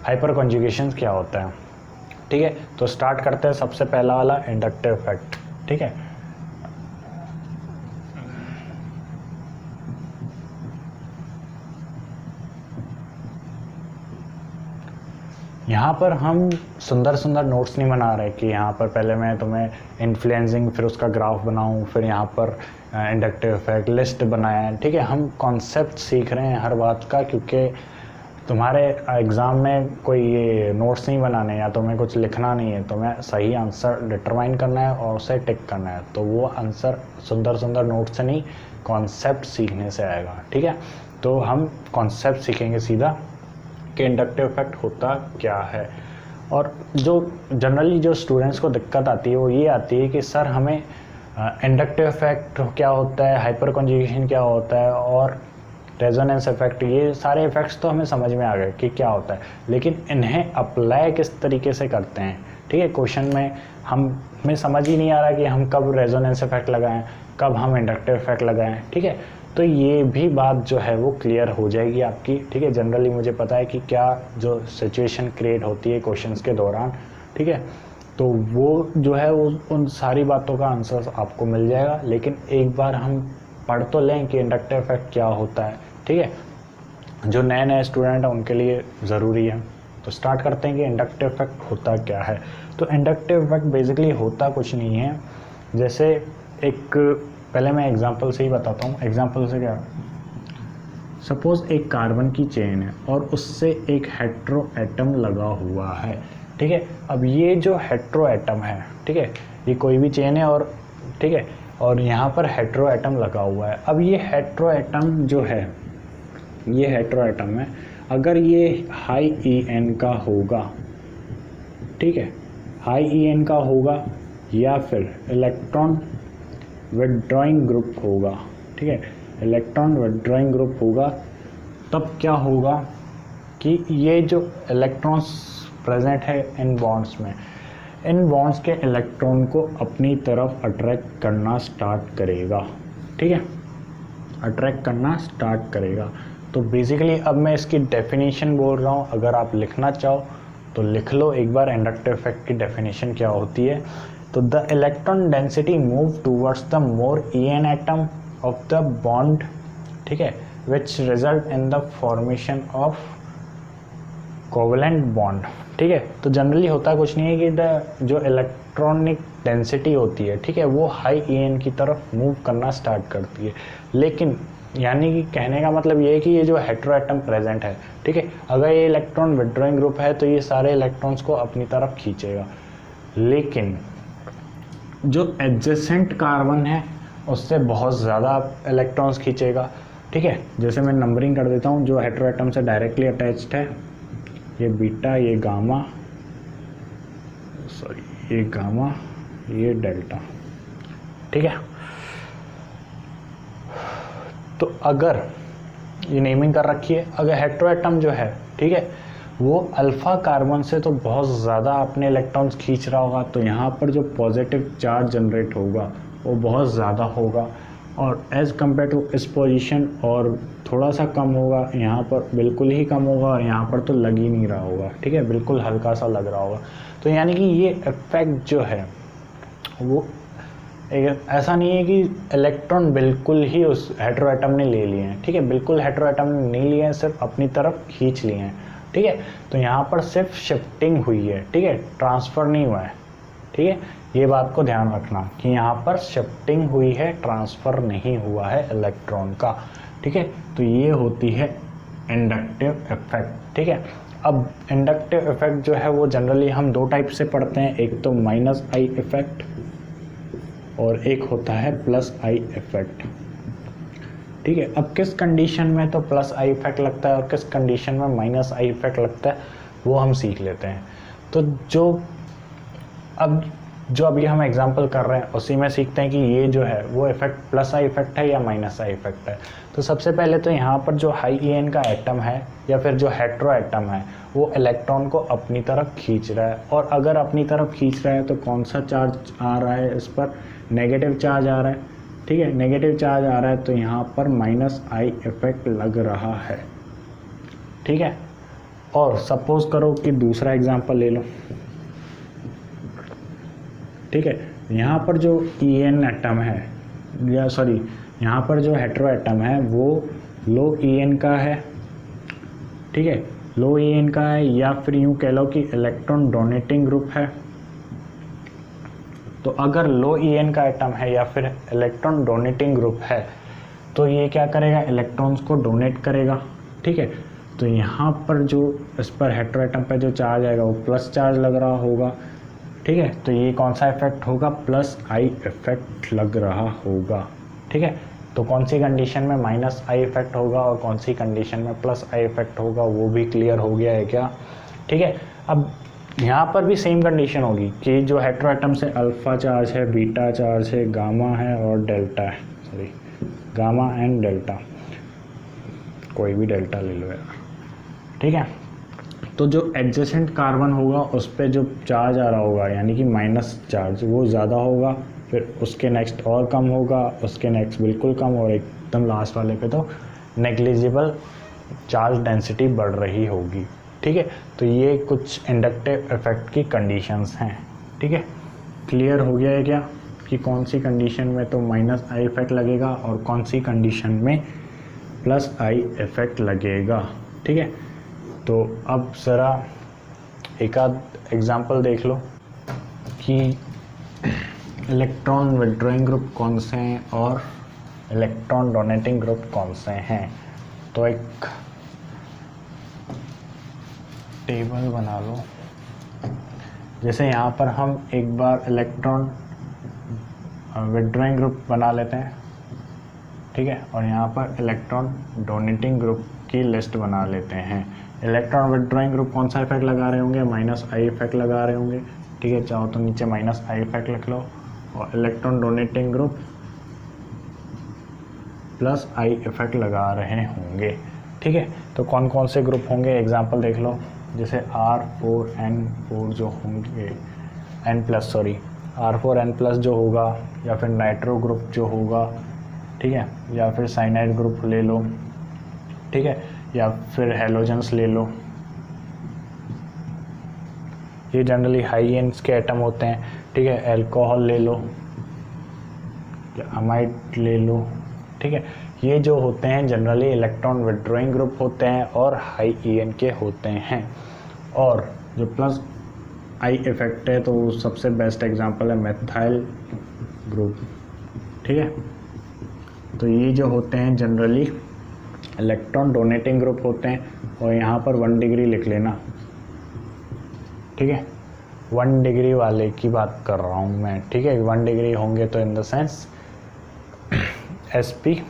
हाइपर कंजुगेशन क्या होता है, ठीक है। तो स्टार्ट करते हैं सबसे पहला वाला इंडक्टिव इफेक्ट, ठीक है। यहाँ पर हम सुंदर सुंदर नोट्स नहीं बना रहे कि यहाँ पर पहले मैं तुम्हें इन्फ्लुएंसिंग फिर उसका ग्राफ बनाऊँ, फिर यहाँ पर इंडक्टिव इफेक्ट लिस्ट बनाया है, ठीक है। हम कॉन्सेप्ट सीख रहे हैं हर बात का, क्योंकि तुम्हारे एग्ज़ाम में कोई ये नोट्स नहीं बनाने या तुम्हें कुछ लिखना नहीं है, तुम्हें सही आंसर डिटरमाइन करना है और उसे टिक करना है। तो वो आंसर सुंदर सुंदर नोट से नहीं, कॉन्सेप्ट सीखने से आएगा, ठीक है। तो हम कॉन्सेप्ट सीखेंगे सीधा कि इंडक्टिव इफेक्ट होता क्या है। और जो जनरली जो स्टूडेंट्स को दिक्कत आती है वो ये आती है कि सर हमें इंडक्टिव इफेक्ट क्या होता है, हाइपर कंजुगेशन क्या होता है और रेजोनेंस इफेक्ट, ये सारे इफेक्ट्स तो हमें समझ में आ गए कि क्या होता है, लेकिन इन्हें अप्लाई किस तरीके से करते हैं, ठीक है। क्वेश्चन में हमें समझ ही नहीं आ रहा कि हम कब रेजोनेंस इफेक्ट लगाएं, कब हम इंडक्टिव इफेक्ट लगाएं, ठीक है। तो ये भी बात जो है वो क्लियर हो जाएगी आपकी, ठीक है। जनरली मुझे पता है कि क्या जो सिचुएशन क्रिएट होती है क्वेश्चंस के दौरान, ठीक है, तो वो जो है वो उन सारी बातों का आंसर आपको मिल जाएगा। लेकिन एक बार हम पढ़ तो लें कि इंडक्टिव इफेक्ट क्या होता है, ठीक है। जो नए नए स्टूडेंट हैं उनके लिए ज़रूरी है। तो स्टार्ट करते हैं कि इंडक्टिव इफेक्ट होता क्या है। तो इंडक्टिव इफेक्ट बेसिकली होता कुछ नहीं है, जैसे एक पहले मैं एग्जांपल से ही बताता हूँ। एग्जांपल से क्या, सपोज़ एक कार्बन की चेन है और उससे एक हेट्रो एटम लगा हुआ है, ठीक है। अब ये जो हेट्रो एटम है, ठीक है, ये कोई भी चेन है और ठीक है, और यहाँ पर हेट्रो एटम लगा हुआ है। अब ये हेट्रो एटम जो है, ये हेट्रो एटम है, अगर ये हाई EN का होगा, ठीक है, हाई EN का होगा या फिर इलेक्ट्रॉन विथड्रॉइंग ग्रुप होगा, ठीक है, इलेक्ट्रॉन विथड्रॉइंग ग्रुप होगा, तब क्या होगा कि ये जो इलेक्ट्रॉन्स प्रेजेंट है इन बॉन्ड्स में, इन बॉन्ड्स के इलेक्ट्रॉन को अपनी तरफ अट्रैक्ट करना स्टार्ट करेगा, ठीक है, अट्रैक्ट करना स्टार्ट करेगा। तो बेसिकली अब मैं इसकी डेफिनेशन बोल रहा हूँ, अगर आप लिखना चाहो तो लिख लो एक बार इंडक्टिव इफेक्ट की डेफिनेशन क्या होती है। तो the electron density move towards the more EN atom of the bond, ठीक है, which result in the formation of covalent bond, ठीक है। तो जनरली होता कुछ नहीं है कि द जो इलेक्ट्रॉनिक डेंसिटी होती है, ठीक है, वो हाई EN की तरफ मूव करना स्टार्ट करती है, लेकिन यानी कि कहने का मतलब ये है कि ये जो हेट्रो एटम प्रेजेंट है, ठीक है, अगर ये इलेक्ट्रॉन विथड्रॉइंग ग्रुप है तो ये सारे इलेक्ट्रॉन्स को अपनी तरफ खींचेगा, लेकिन जो एडजेसेंट कार्बन है उससे बहुत ज़्यादा इलेक्ट्रॉन्स खींचेगा, ठीक है। जैसे मैं नंबरिंग कर देता हूँ, जो हेट्रो एटम से डायरेक्टली अटैच्ड है, ये बीटा, ये गामा, सॉरी ये गामा, ये डेल्टा, ठीक है। तो अगर ये नेमिंग कर रखी है, अगर हेट्रो एटम जो है, ठीक है, वो अल्फ़ा कार्बन से तो बहुत ज़्यादा अपने इलेक्ट्रॉन्स खींच रहा होगा, तो यहाँ पर जो पॉजिटिव चार्ज जनरेट होगा वो बहुत ज़्यादा होगा, और एज़ कम्पेयर टू इस पोजीशन और थोड़ा सा कम होगा, यहाँ पर बिल्कुल ही कम होगा, और यहाँ पर तो लग ही नहीं रहा होगा, ठीक है, बिल्कुल हल्का सा लग रहा होगा। तो यानी कि ये इफेक्ट जो है वो ऐसा नहीं है कि इलेक्ट्रॉन बिल्कुल ही उस हेट्रो एटम ने ले लिए हैं, ठीक है, बिल्कुल हेट्रो एटम ने नहीं लिए हैं, सिर्फ अपनी तरफ खींच लिए हैं, ठीक है। तो यहाँ पर सिर्फ शिफ्टिंग हुई है, ठीक है, ट्रांसफ़र नहीं हुआ है, ठीक है, ये बात को ध्यान रखना कि यहाँ पर शिफ्टिंग हुई है, ट्रांसफ़र नहीं हुआ है इलेक्ट्रॉन का, ठीक है। तो ये होती है इंडक्टिव इफेक्ट, ठीक है। अब इंडक्टिव इफेक्ट जो है वो जनरली हम दो टाइप से पढ़ते हैं, एक तो -I इफेक्ट और एक होता है +I इफेक्ट, ठीक है। अब किस कंडीशन में तो +I इफेक्ट लगता है और किस कंडीशन में -I इफेक्ट लगता है वो हम सीख लेते हैं। तो जो अभी हम एग्जांपल कर रहे हैं उसी में सीखते हैं कि ये जो है वो इफेक्ट +I इफेक्ट है या -I इफेक्ट है। तो सबसे पहले तो यहाँ पर जो हाई EN का एटम है या फिर जो हेट्रो एटम है वो इलेक्ट्रॉन को अपनी तरफ खींच रहा है, और अगर अपनी तरफ खींच रहा है तो कौन सा चार्ज आ रहा है, इस पर नेगेटिव चार्ज आ रहा है, ठीक है, नेगेटिव चार्ज आ रहा है, तो यहाँ पर -I इफेक्ट लग रहा है, ठीक है। और सपोज करो कि दूसरा एग्जांपल ले लो, ठीक है, यहाँ पर जो EN एटम है, या सॉरी यहाँ पर जो हेट्रो एटम है वो लो EN का है, ठीक है, लो EN का है, या फिर यूँ कह लो कि इलेक्ट्रॉन डोनेटिंग ग्रुप है। तो अगर लो EN का एटम है या फिर इलेक्ट्रॉन डोनेटिंग ग्रुप है तो ये क्या करेगा, इलेक्ट्रॉन्स को डोनेट करेगा, ठीक है। तो यहाँ पर जो इस पर हेट्रो एटम पर जो चार्ज आएगा वो प्लस चार्ज लग रहा होगा, ठीक है। तो ये कौन सा इफेक्ट होगा, +I इफेक्ट लग रहा होगा, ठीक है। तो कौन सी कंडीशन में -I इफेक्ट होगा और कौन सी कंडीशन में +I इफेक्ट होगा वो भी क्लियर हो गया है क्या, ठीक है। अब यहाँ पर भी सेम कंडीशन होगी कि जो हेट्रो एटम से अल्फ़ा चार्ज है, बीटा चार्ज है, गामा है और डेल्टा है, सॉरी गामा एंड डेल्टा, कोई भी डेल्टा ले लो यार, ठीक है। तो जो एडजेसेंट कार्बन होगा उस पर जो चार्ज आ रहा होगा यानी कि माइनस चार्ज वो ज़्यादा होगा, फिर उसके नेक्स्ट और कम होगा, उसके नेक्स्ट बिल्कुल कम, और एकदम लास्ट वाले पे तो नेग्लिजिबल चार्ज डेंसिटी बढ़ रही होगी, ठीक है। तो ये कुछ इंडक्टिव इफेक्ट की कंडीशंस हैं, ठीक है। क्लियर हो गया है क्या कि कौन सी कंडीशन में तो -I इफेक्ट लगेगा और कौन सी कंडीशन में +I इफेक्ट लगेगा, ठीक है। तो अब ज़रा एक आध एग्जांपल देख लो कि इलेक्ट्रॉन विथड्रॉइंग ग्रुप कौन से हैं और इलेक्ट्रॉन डोनेटिंग ग्रुप कौन से हैं। तो एक टेबल बना लो, जैसे यहाँ पर हम एक बार इलेक्ट्रॉन विथड्रॉइंग ग्रुप बना लेते हैं, ठीक है। और यहाँ पर इलेक्ट्रॉन डोनेटिंग ग्रुप की लिस्ट बना लेते हैं। इलेक्ट्रॉन विथड्रॉइंग ग्रुप कौन सा इफेक्ट लगा रहे होंगे, -I इफेक्ट लगा रहे होंगे, ठीक है। चाहो तो नीचे -I इफेक्ट लिख लो, और electron donating group +I effect लगा रहे होंगे, ठीक है। तो कौन कौन से ग्रुप होंगे एग्जाम्पल देख लो, जैसे R4N4 जो होंगे, R4N+ जो होगा, या फिर नाइट्रो ग्रुप जो होगा, ठीक है, या फिर साइनाइड ग्रुप ले लो, ठीक है, या फिर हेलोजेंस ले लो। ये जनरली हाई एंड्स के एटम होते हैं, ठीक है। अल्कोहल ले लो, अमाइड ले लो, ठीक है। ये जो होते हैं जनरली इलेक्ट्रॉन विथड्रॉइंग ग्रुप होते हैं और हाई EN के होते हैं। और जो +I इफेक्ट है तो सबसे बेस्ट एग्जांपल है मेथाइल ग्रुप, ठीक है। तो ये जो होते हैं जनरली इलेक्ट्रॉन डोनेटिंग ग्रुप होते हैं, और यहाँ पर 1 डिग्री लिख लेना, ठीक है। 1 डिग्री वाले की बात कर रहा हूँ मैं, ठीक है। 1 डिग्री होंगे तो इन द सेंस sp3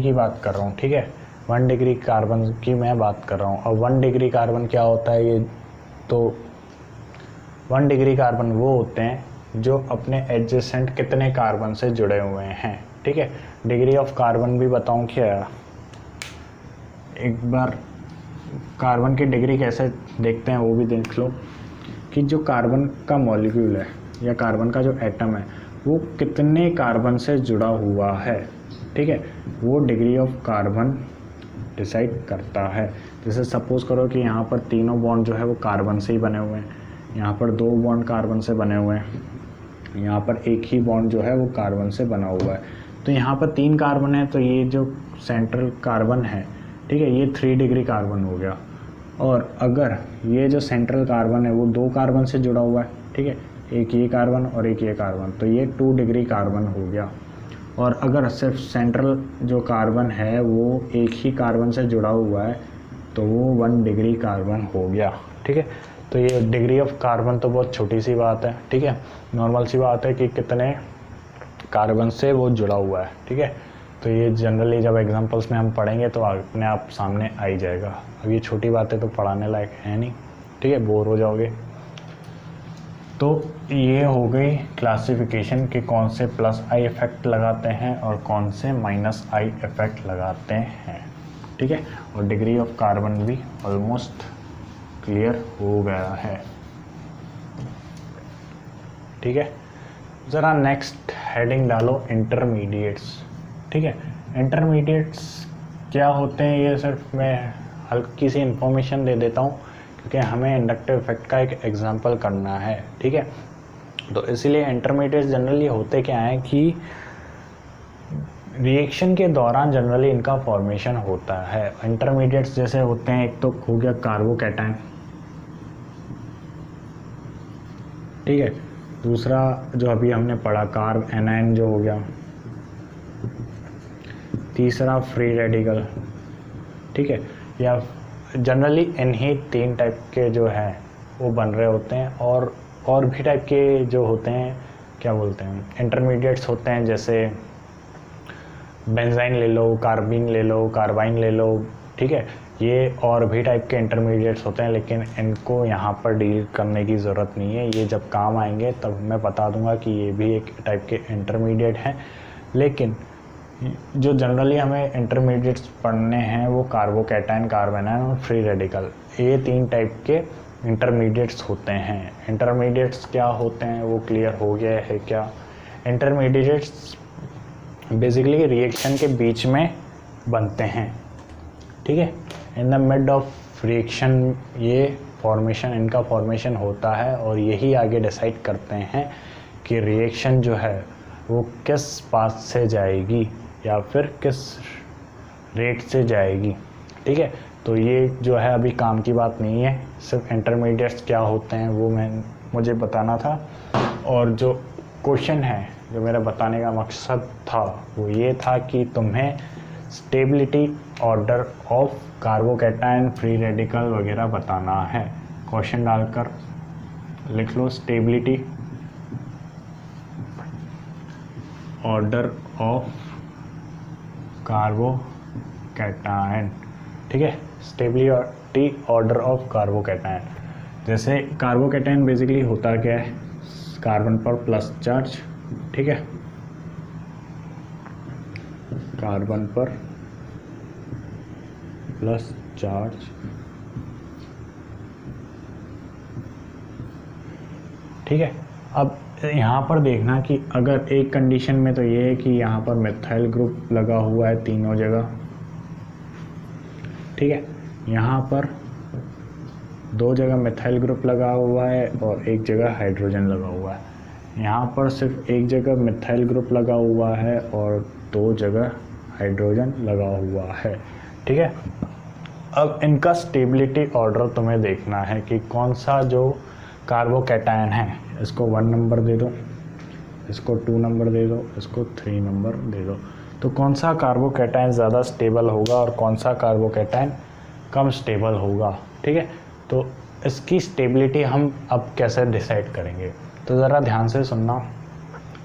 की बात कर रहा हूँ, ठीक है। 1 डिग्री कार्बन की मैं बात कर रहा हूँ। और 1 डिग्री कार्बन क्या होता है, ये तो 1 डिग्री कार्बन वो होते हैं जो अपने एडजेसेंट कितने कार्बन से जुड़े हुए हैं, ठीक है। डिग्री ऑफ कार्बन भी बताऊँ क्या, एक बार कार्बन की डिग्री कैसे देखते हैं वो भी देख लो, कि जो कार्बन का मॉलिक्यूल है या कार्बन का जो एटम है वो कितने कार्बन से जुड़ा हुआ है, ठीक है, वो डिग्री ऑफ कार्बन डिसाइड करता है। जैसे सपोज करो कि यहाँ पर तीनों बॉन्ड जो है वो कार्बन से ही बने हुए हैं, यहाँ पर 2 बॉन्ड कार्बन से बने हुए हैं, यहाँ पर एक ही बॉन्ड जो है वो कार्बन से बना हुआ है। तो यहाँ पर 3 कार्बन है, तो ये जो सेंट्रल कार्बन है, ठीक है, ये 3 डिग्री कार्बन हो गया। और अगर ये जो सेंट्रल कार्बन है वो 2 कार्बन से जुड़ा हुआ है, ठीक है, एक ये कार्बन और एक ये कार्बन, तो ये 2 डिग्री कार्बन हो गया। और अगर सिर्फ सेंट्रल जो कार्बन है वो एक ही कार्बन से जुड़ा हुआ है तो वो 1 डिग्री कार्बन हो गया, ठीक है। तो ये डिग्री ऑफ कार्बन तो बहुत छोटी सी बात है, ठीक है, नॉर्मल सी बात है कि कितने कार्बन से वो जुड़ा हुआ है, ठीक है। तो ये जनरली जब एग्जांपल्स में हम पढ़ेंगे तो अपने आप सामने आ ही जाएगा। अब ये छोटी बातें तो पढ़ाने लायक है नहीं, ठीक है, बोर हो जाओगे। तो ये हो गई क्लासिफिकेशन कि कौन से +I इफेक्ट लगाते हैं और कौन से -I इफेक्ट लगाते हैं, ठीक है। और डिग्री ऑफ कार्बन भी ऑलमोस्ट क्लियर हो गया है, ठीक है। ज़रा नेक्स्ट हेडिंग डालो इंटरमीडिएट्स, ठीक है। इंटरमीडिएट्स क्या होते हैं ये सिर्फ मैं हल्की सी इन्फॉर्मेशन दे देता हूँ, क्योंकि हमें इंडक्टिव इफेक्ट का एक एग्जांपल करना है, ठीक है। तो इसीलिए इंटरमीडिएट्स जनरली होते क्या हैं कि रिएक्शन के दौरान जनरली इनका फॉर्मेशन होता है। इंटरमीडिएट्स जैसे होते हैं, एक तो हो गया कार्बोकैटायन, ठीक है, दूसरा जो अभी हमने पढ़ा कार्ब एनायन जो हो गया, तीसरा फ्री रेडिकल, ठीक है। या जनरली इन्हीं 3 टाइप के जो है वो बन रहे होते हैं, और भी टाइप के जो होते हैं क्या बोलते हैं इंटरमीडिएट्स होते हैं, जैसे बेंजाइन ले लो, कार्बिन ले लो, कार्बाइन ले लो, ठीक है। ये और भी टाइप के इंटरमीडिएट्स होते हैं, लेकिन इनको यहाँ पर डील करने की ज़रूरत नहीं है। ये जब काम आएंगे तब मैं बता दूंगा कि ये भी एक टाइप के इंटरमीडिएट हैं। लेकिन जो जनरली हमें इंटरमीडिएट्स पढ़ने हैं वो कार्बोकैटायन, कार्बन और फ्री रेडिकल, ये 3 टाइप के इंटरमीडिएट्स होते हैं। इंटरमीडिएट्स क्या होते हैं वो क्लियर हो गया है क्या। इंटरमीडिएट्स बेसिकली रिएक्शन के बीच में बनते हैं, ठीक है, in the mid of reaction ये फॉर्मेशन, इनका फॉर्मेशन होता है, और यही आगे डिसाइड करते हैं कि रिएक्शन जो है वो किस पाथ से जाएगी या फिर किस रेट से जाएगी, ठीक है। तो ये जो है अभी काम की बात नहीं है, सिर्फ इंटरमीडिएट्स क्या होते हैं वो मुझे बताना था। और जो क्वेश्चन है जो मेरा बताने का मकसद था वो ये था कि तुम्हें stability order of carbocation, free radical वगैरह बताना है। क्वेश्चन डालकर लिख लो स्टेबिलिटी ऑर्डर ऑफ कार्बोकैटायन, ठीक है, स्टेबिलिटी ऑर्डर ऑफ कार्बोकैटायन। जैसे कार्बोकैटायन बेसिकली होता क्या है, कार्बन पर प्लस चार्ज, ठीक है, कार्बन पर प्लस चार्ज, ठीक है। अब यहाँ पर देखना कि अगर एक कंडीशन में तो ये है कि यहाँ पर मिथाइल ग्रुप लगा हुआ है तीनों जगह, ठीक है, यहाँ पर दो जगह मिथाइल ग्रुप लगा हुआ है और एक जगह हाइड्रोजन लगा हुआ है, यहाँ पर सिर्फ एक जगह मिथाइल ग्रुप लगा हुआ है और दो जगह हाइड्रोजन लगा हुआ है, ठीक है। अब इनका स्टेबिलिटी ऑर्डर तुम्हें देखना है कि कौन सा जो कार्बोकैटायन है, इसको 1 नंबर दे दो, इसको 2 नंबर दे दो, इसको 3 नंबर दे दो, तो कौन सा कार्बोकैटायन ज़्यादा स्टेबल होगा और कौन सा कार्बोकैटायन कम स्टेबल होगा, ठीक है। तो इसकी स्टेबिलिटी हम अब कैसे डिसाइड करेंगे, तो ज़रा ध्यान से सुनना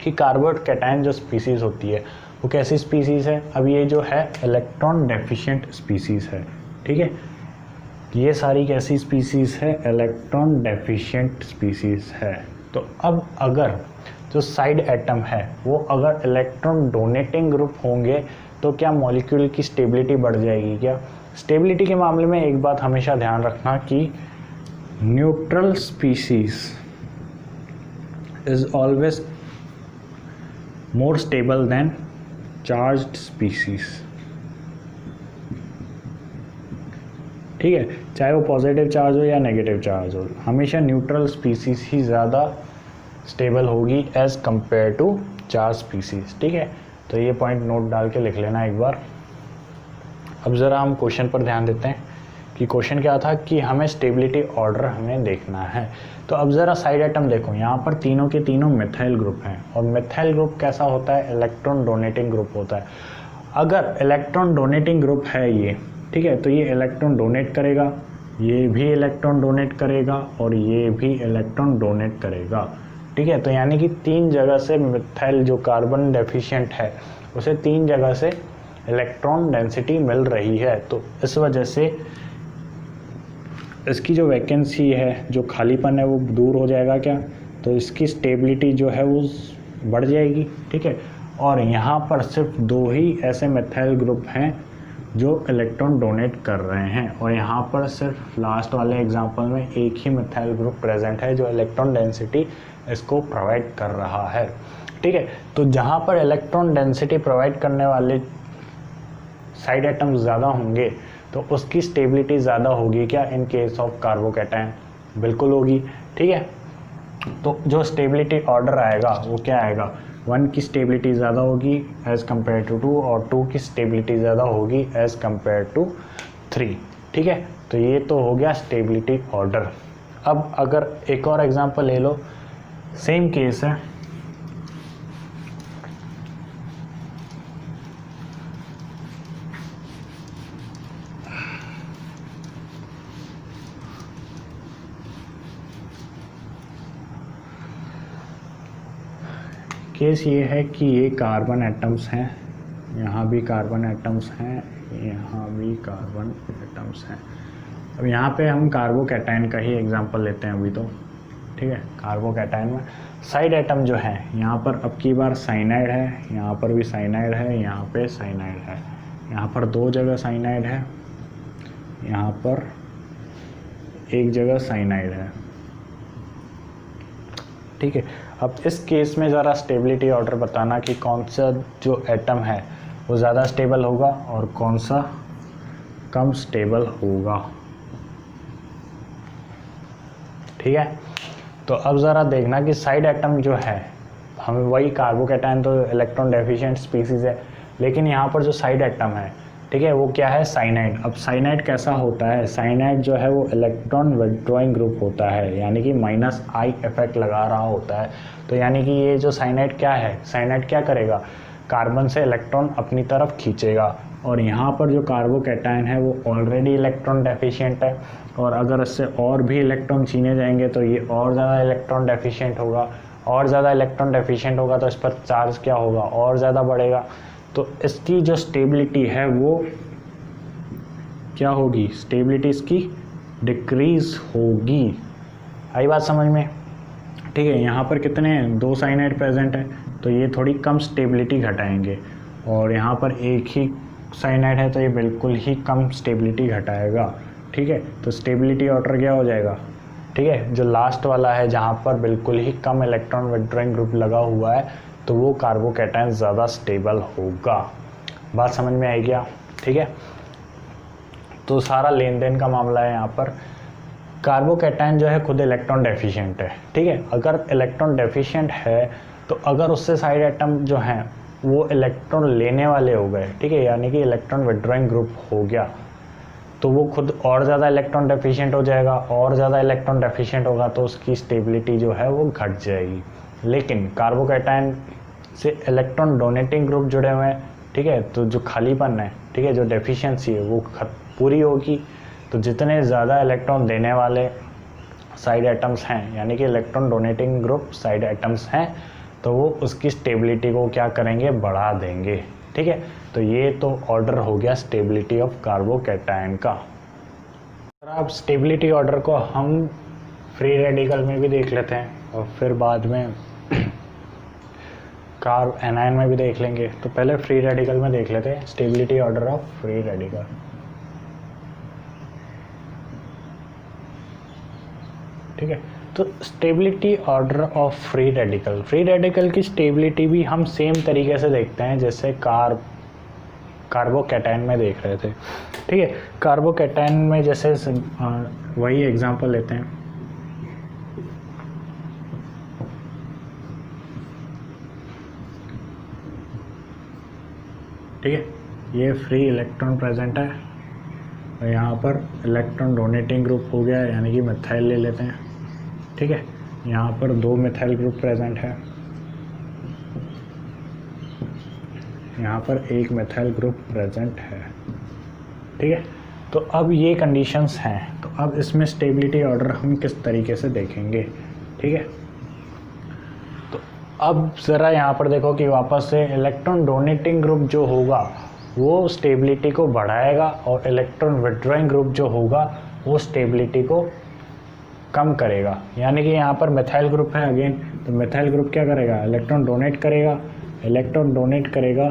कि कार्बोकैटायन जो स्पीसीज़ होती है वो कैसी स्पीसीज़ है। अब ये जो है इलेक्ट्रॉन डेफिशिएंट स्पीसीज़ है, ठीक है, ये सारी कैसी स्पीसीज़ है, इलेक्ट्रॉन डेफिशिएंट स्पीसीज़ है। तो अब अगर जो साइड एटम है वो अगर इलेक्ट्रॉन डोनेटिंग ग्रुप होंगे तो क्या मॉलिक्यूल की स्टेबिलिटी बढ़ जाएगी क्या। स्टेबिलिटी के मामले में एक बात हमेशा ध्यान रखना कि neutral species is always more stable then charged species, ठीक है, चाहे वो पॉजिटिव चार्ज हो या नेगेटिव चार्ज हो, हमेशा न्यूट्रल स्पीसीज ही ज़्यादा स्टेबल होगी as compare to charge species, ठीक है। तो ये पॉइंट नोट डाल के लिख लेना एक बार। अब ज़रा हम क्वेश्चन पर ध्यान देते हैं कि क्वेश्चन क्या था कि हमें स्टेबिलिटी ऑर्डर हमें देखना है। तो अब ज़रा साइड आइटम देखो, यहाँ पर तीनों के तीनों मिथाइल ग्रुप हैं और मिथाइल ग्रुप कैसा होता है, इलेक्ट्रॉन डोनेटिंग ग्रुप होता है। अगर इलेक्ट्रॉन डोनेटिंग ग्रुप है ये, ठीक है, तो ये इलेक्ट्रॉन डोनेट करेगा, ये भी इलेक्ट्रॉन डोनेट करेगा और ये भी इलेक्ट्रॉन डोनेट करेगा, ठीक है। तो यानी कि 3 जगह से मिथाइल जो कार्बन डेफिशिएंट है उसे 3 जगह से इलेक्ट्रॉन डेंसिटी मिल रही है। तो इस वजह से इसकी जो वैकेंसी है, जो खालीपन है, वो दूर हो जाएगा क्या, तो इसकी स्टेबिलिटी जो है वो बढ़ जाएगी, ठीक है। और यहाँ पर सिर्फ 2 ही ऐसे मिथाइल ग्रुप हैं जो इलेक्ट्रॉन डोनेट कर रहे हैं और यहाँ पर सिर्फ लास्ट वाले एग्जांपल में एक ही मिथाइल ग्रुप प्रेजेंट है जो इलेक्ट्रॉन डेंसिटी इसको प्रोवाइड कर रहा है, ठीक है। तो जहाँ पर इलेक्ट्रॉन डेंसिटी प्रोवाइड करने वाले साइड एटम्स ज़्यादा होंगे तो उसकी स्टेबिलिटी ज़्यादा होगी क्या, इन केस ऑफ कार्बोकैटायन, बिल्कुल होगी, ठीक है। तो जो स्टेबिलिटी ऑर्डर आएगा वो क्या आएगा, 1 की स्टेबिलिटी ज़्यादा होगी एज़ कम्पेयर टू 2 और 2 की स्टेबिलिटी ज़्यादा होगी एज़ कम्पेयर टू 3, ठीक है। तो ये तो हो गया स्टेबिलिटी ऑर्डर। अब अगर एक और एग्जांपल ले लो, सेम केस है, केस ये है कि ये कार्बन एटम्स हैं, यहाँ भी कार्बन एटम्स हैं, यहाँ भी कार्बन एटम्स हैं। अब यहाँ पे हम कार्बोकैटायन का ही एग्जांपल लेते हैं अभी तो, ठीक है। कार्बोकैटायन में साइड एटम जो है, यहाँ पर अब की बार साइनाइड है, यहाँ पर भी साइनाइड है, यहाँ पे साइनाइड है, यहाँ पर 2 जगह साइनाइड है, यहाँ पर 1 जगह साइनाइड है, ठीक है। अब इस केस में ज़रा स्टेबिलिटी ऑर्डर बताना कि कौन सा जो एटम है वो ज़्यादा स्टेबल होगा और कौन सा कम स्टेबल होगा, ठीक है। तो अब ज़रा देखना कि साइड एटम जो है, हमें वही कार्बोकैटायन तो इलेक्ट्रॉन डेफिशिएंट स्पीसीज़ है, लेकिन यहाँ पर जो साइड एटम है, ठीक है, वो क्या है, साइनाइड। अब साइनाइड कैसा होता है, साइनाइड जो है वो इलेक्ट्रॉन विथड्रॉइंग ग्रुप होता है, यानी कि -I इफेक्ट लगा रहा होता है। तो यानी कि ये जो साइनाइड क्या है, साइनाइड क्या करेगा, कार्बन से इलेक्ट्रॉन अपनी तरफ खींचेगा, और यहाँ पर जो कार्बोकैटायन है वो ऑलरेडी इलेक्ट्रॉन डेफिशिएंट है, और अगर इससे और भी इलेक्ट्रॉन छीने जाएंगे तो ये और ज़्यादा इलेक्ट्रॉन डेफिशिएंट होगा, और ज़्यादा इलेक्ट्रॉन डेफिशिएंट होगा तो इस पर चार्ज क्या होगा, और ज़्यादा बढ़ेगा। तो इसकी जो स्टेबिलिटी है वो क्या होगी, स्टेबिलिटी इसकी डिक्रीज होगी। आई बात समझ में? ठीक है, यहाँ पर कितने हैं, 2 साइनाइड प्रेजेंट है तो ये थोड़ी कम स्टेबिलिटी घटाएंगे, और यहाँ पर एक ही साइनाइड है तो ये बिल्कुल ही कम स्टेबिलिटी घटाएगा। ठीक है, तो स्टेबिलिटी ऑर्डर क्या हो जाएगा, ठीक है, जो लास्ट वाला है जहाँ पर बिल्कुल ही कम इलेक्ट्रॉन विथड्रॉइंग ग्रुप लगा हुआ है तो वो कार्बोकैटायन ज़्यादा स्टेबल होगा। बात समझ में आई क्या? ठीक है, तो सारा लेन देन का मामला है यहाँ पर। कार्बोकैटायन जो है खुद इलेक्ट्रॉन डेफिशिएंट है। ठीक है, अगर इलेक्ट्रॉन डेफिशिएंट है तो अगर उससे साइड एटम जो हैं वो इलेक्ट्रॉन लेने वाले हो गए, ठीक है, यानी कि इलेक्ट्रॉन विथड्रॉइंग ग्रुप हो गया, तो वो खुद और ज़्यादा इलेक्ट्रॉन डेफिशिएंट हो जाएगा, और ज़्यादा इलेक्ट्रॉन डेफिशिएंट होगा तो उसकी स्टेबिलिटी जो है वो घट जाएगी। लेकिन कार्बोकैटायन से इलेक्ट्रॉन डोनेटिंग ग्रुप जुड़े हुए हैं, ठीक है, तो जो खालीपन है, ठीक है, जो डेफिशिएंसी है वो पूरी होगी। तो जितने ज़्यादा इलेक्ट्रॉन देने वाले साइड एटम्स हैं, यानी कि electron donating group side atoms हैं, तो वो उसकी स्टेबिलिटी को क्या करेंगे, बढ़ा देंगे। ठीक है, तो ये तो ऑर्डर हो गया स्टेबिलिटी ऑफ कार्बोकैटायन का। अब स्टेबिलिटी ऑर्डर को हम फ्री रेडिकल में भी देख लेते हैं और फिर बाद में कार्ब एनायन में भी देख लेंगे। तो पहले फ्री रेडिकल में देख लेते हैं stability order of free radical. ठीक है, तो stability order of free radical की स्टेबिलिटी भी हम सेम तरीके से देखते हैं जैसे कार्बोकैटायन में देख रहे थे। ठीक है, कार्बोकैटायन में जैसे वही एग्जांपल लेते हैं। ठीक है, ये फ्री इलेक्ट्रॉन प्रेजेंट है और यहाँ पर इलेक्ट्रॉन डोनेटिंग ग्रुप हो गया, यानी कि मिथाइल ले लेते हैं। ठीक है, यहाँ पर 2 मिथाइल ग्रुप प्रेजेंट है, यहाँ पर 1 मिथाइल ग्रुप प्रेजेंट है। ठीक है, तो अब ये कंडीशंस हैं, तो अब इसमें स्टेबिलिटी ऑर्डर हम किस तरीके से देखेंगे। ठीक है, तो अब ज़रा यहाँ पर देखो कि वापस से इलेक्ट्रॉन डोनेटिंग ग्रुप जो होगा वो स्टेबिलिटी को बढ़ाएगा और इलेक्ट्रॉन विथड्रॉइंग ग्रुप जो होगा वो स्टेबिलिटी को कम करेगा। यानी कि यहाँ पर मिथाइल ग्रुप है अगेन, तो मिथाइल ग्रुप क्या करेगा, इलेक्ट्रॉन डोनेट करेगा।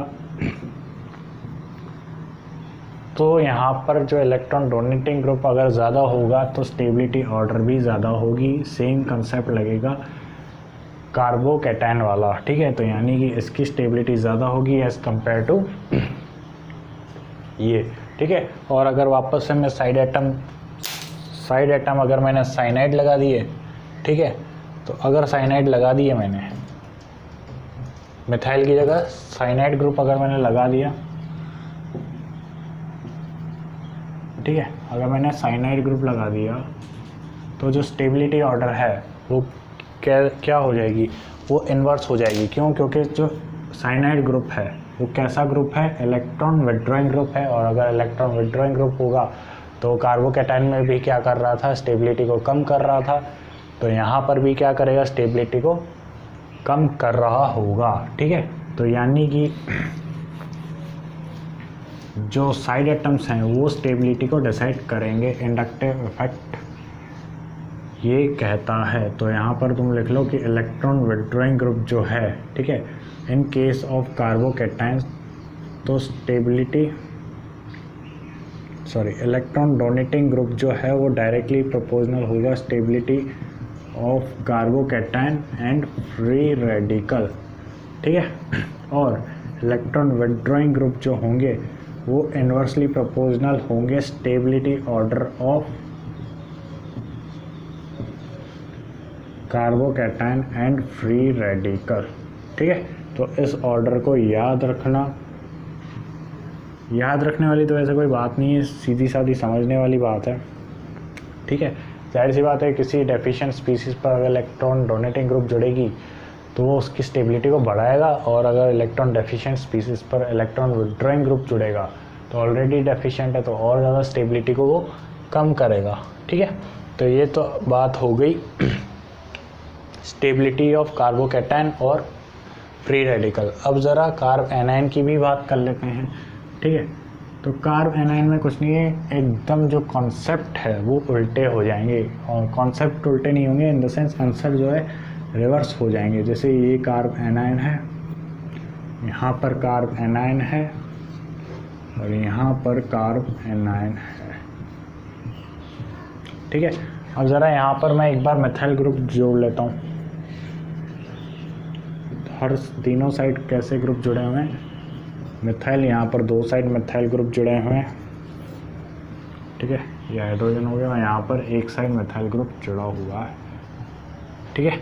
तो यहाँ पर जो इलेक्ट्रॉन डोनेटिंग ग्रुप अगर ज़्यादा होगा तो स्टेबिलिटी ऑर्डर भी ज़्यादा होगी। सेम कंसेप्ट लगेगा कार्बोकैटायन वाला। ठीक है, तो यानी कि इसकी स्टेबिलिटी ज़्यादा होगी एज़ कम्पेयर टू ये। ठीक है, और अगर वापस से मैं साइड एटम अगर मैंने साइनाइड लगा दिए, ठीक है, तो अगर साइनाइड लगा दिए मैंने मिथाइल की जगह साइनाइड ग्रुप अगर मैंने लगा दिया, ठीक है, अगर मैंने साइनाइड ग्रुप लगा दिया तो जो स्टेबिलिटी ऑर्डर है वो क्या हो जाएगी, वो इन्वर्स हो जाएगी। क्यों? क्योंकि जो साइनाइड ग्रुप है वो कैसा ग्रुप है, इलेक्ट्रॉन विथड्रॉइंग ग्रुप है, और अगर इलेक्ट्रॉन विथड्रॉइंग ग्रुप होगा तो कार्बोकैटायन में भी क्या कर रहा था, स्टेबिलिटी को कम कर रहा था, तो यहाँ पर भी क्या करेगा, स्टेबिलिटी को कम कर रहा होगा। ठीक है, तो यानी कि जो साइड एटम्स हैं वो स्टेबिलिटी को डिसाइड करेंगे, इंडक्टिव इफेक्ट ये कहता है। तो यहाँ पर तुम लिख लो कि इलेक्ट्रॉन विथड्रॉइंग ग्रुप जो है, ठीक है, इन केस ऑफ कार्बोकैटायन तो इलेक्ट्रॉन डोनेटिंग ग्रुप जो है वो डायरेक्टली प्रोपोर्शनल होगा stability of carbocation and free radical. ठीक है, और इलेक्ट्रॉन विथड्रॉइंग ग्रुप जो होंगे वो इन्वर्सली प्रोपोर्शनल होंगे stability order of carbocation and free radical. ठीक है, तो इस ऑर्डर को याद रखने वाली तो ऐसे कोई बात नहीं है, सीधी सादी समझने वाली बात है। ठीक है, जाहिर सी बात है किसी डेफिशिएंट स्पीसीज पर अगर इलेक्ट्रॉन डोनेटिंग ग्रुप जुड़ेगी तो वो उसकी स्टेबिलिटी को बढ़ाएगा, और अगर इलेक्ट्रॉन डेफिशिएंट स्पीसीज पर इलेक्ट्रॉन विथड्रॉइंग ग्रुप जुड़ेगा तो ऑलरेडी डेफिशिएंट है तो और ज़्यादा स्टेबिलिटी को वो कम करेगा। ठीक है, तो ये तो बात हो गई स्टेबिलिटी ऑफ कार्बोकैटायन और फ्री रेडिकल। अब ज़रा कार्ब एनायन की भी बात कर लेते हैं। ठीक है, तो कार्ब एनायन में कुछ नहीं है, एकदम जो कॉन्सेप्ट है वो उल्टे हो जाएंगे, और कॉन्सेप्ट उल्टे नहीं होंगे इन द सेंस आंसर जो है रिवर्स हो जाएंगे। जैसे ये कार्ब एनायन है, यहाँ पर कार्ब एनायन है और यहाँ पर कार्ब एनायन है। ठीक है, अब ज़रा यहाँ पर मैं एक बार मिथाइल ग्रुप जोड़ लेता हूँ। हर तीनों साइड कैसे ग्रुप जुड़े हुए हैं, मिथाइल यहाँ पर दो साइड मिथाइल ग्रुप जुड़े हुए हैं। ठीक है, ये हाइड्रोजन हो गया और यहाँ पर एक साइड मिथाइल ग्रुप जुड़ा हुआ है। ठीक है,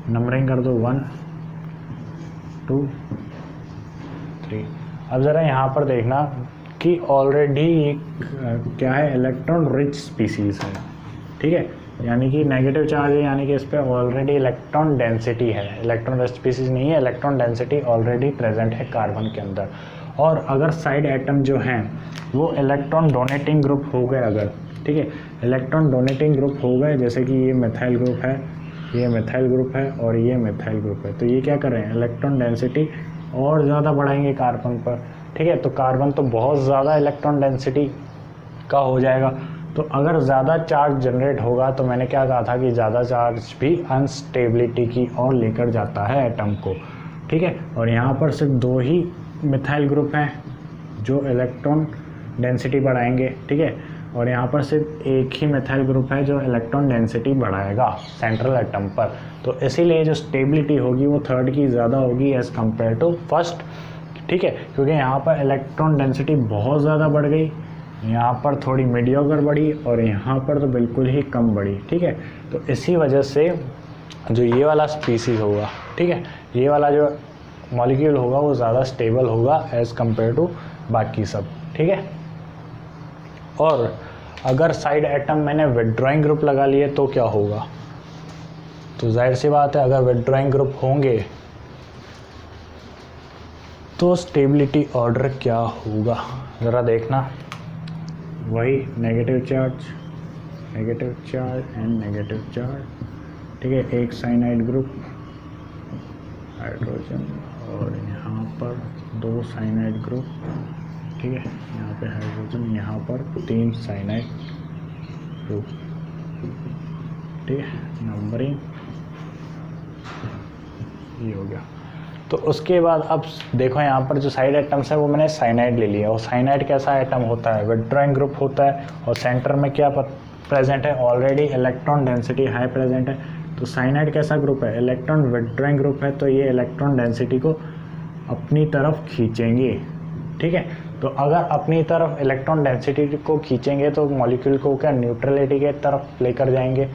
नंबरिंग कर दो 1 2 3। अब ज़रा यहाँ पर देखना कि ऑलरेडी एक क्या है, इलेक्ट्रॉन रिच स्पीसीज़ है। ठीक है, यानी कि नेगेटिव चार्ज है, यानी कि इस पर ऑलरेडी इलेक्ट्रॉन डेंसिटी है। इलेक्ट्रॉन रिच स्पीसीज़ नहीं है, इलेक्ट्रॉन डेंसिटी ऑलरेडी प्रेजेंट है कार्बन के अंदर। और अगर साइड एटम जो हैं वो इलेक्ट्रॉन डोनेटिंग ग्रुप हो गए अगर, ठीक है, इलेक्ट्रॉन डोनेटिंग ग्रुप हो गए, जैसे कि ये मिथाइल ग्रुप है, ये मिथाइल ग्रुप है और ये मिथाइल ग्रुप है, तो ये क्या कर रहे हैं, इलेक्ट्रॉन डेंसिटी और ज़्यादा बढ़ाएंगे कार्बन पर। ठीक है, तो कार्बन तो बहुत ज़्यादा इलेक्ट्रॉन डेंसिटी का हो जाएगा। तो अगर ज़्यादा चार्ज जनरेट होगा तो मैंने क्या कहा था कि ज़्यादा चार्ज भी अनस्टेबिलिटी की ओर लेकर जाता है एटम को। ठीक है, और यहाँ पर सिर्फ दो ही मिथाइल ग्रुप हैं जो इलेक्ट्रॉन डेंसिटी बढ़ाएंगे। ठीक है, और यहाँ पर सिर्फ एक ही मिथाइल ग्रुप है जो इलेक्ट्रॉन डेंसिटी बढ़ाएगा सेंट्रल एटम पर। तो इसीलिए जो स्टेबिलिटी होगी वो थर्ड की ज़्यादा होगी एज़ कम्पेयर टू फर्स्ट। ठीक है, क्योंकि यहाँ पर इलेक्ट्रॉन डेंसिटी बहुत ज़्यादा बढ़ गई, यहाँ पर थोड़ी मीडियोकर बढ़ी और यहाँ पर तो बिल्कुल ही कम बढ़ी। ठीक है, तो इसी वजह से जो ये वाला स्पीसीज़ होगा, ठीक है, ये वाला जो मॉलिक्यूल होगा वो ज़्यादा स्टेबल होगा एज़ कम्पेयर टू बाकी सब। ठीक है, और अगर साइड एटम मैंने विथड्रॉइंग ग्रुप लगा लिए तो क्या होगा, तो जाहिर सी बात है अगर विथड्रॉइंग ग्रुप होंगे तो स्टेबिलिटी ऑर्डर क्या होगा, ज़रा देखना, वही negative charge and negative charge. ठीक है, एक साइनाइड ग्रुप हाइड्रोजन और यहाँ पर दो साइनाइड ग्रुप। ठीक है, यहाँ पे हाइड्रोजन, यहाँ पर 3 साइनाइड ग्रुप। ठीक है, नंबरिंग ये हो गया। तो उसके बाद अब देखो यहाँ पर जो साइड एटम्स है वो मैंने साइनाइड ले लिया, और साइनाइड कैसा एटम होता है, विथड्रॉइंग ग्रुप होता है, और सेंटर में क्या प्रेजेंट है, already electron density high present है। तो साइनाइड कैसा ग्रुप है, इलेक्ट्रॉन विथड्रॉइंग ग्रुप है, तो ये इलेक्ट्रॉन डेंसिटी को अपनी तरफ खींचेंगे। ठीक है, तो अगर अपनी तरफ इलेक्ट्रॉन डेंसिटी को खींचेंगे तो मॉलिक्यूल को क्या न्यूट्रलिटी के तरफ लेकर जाएंगे।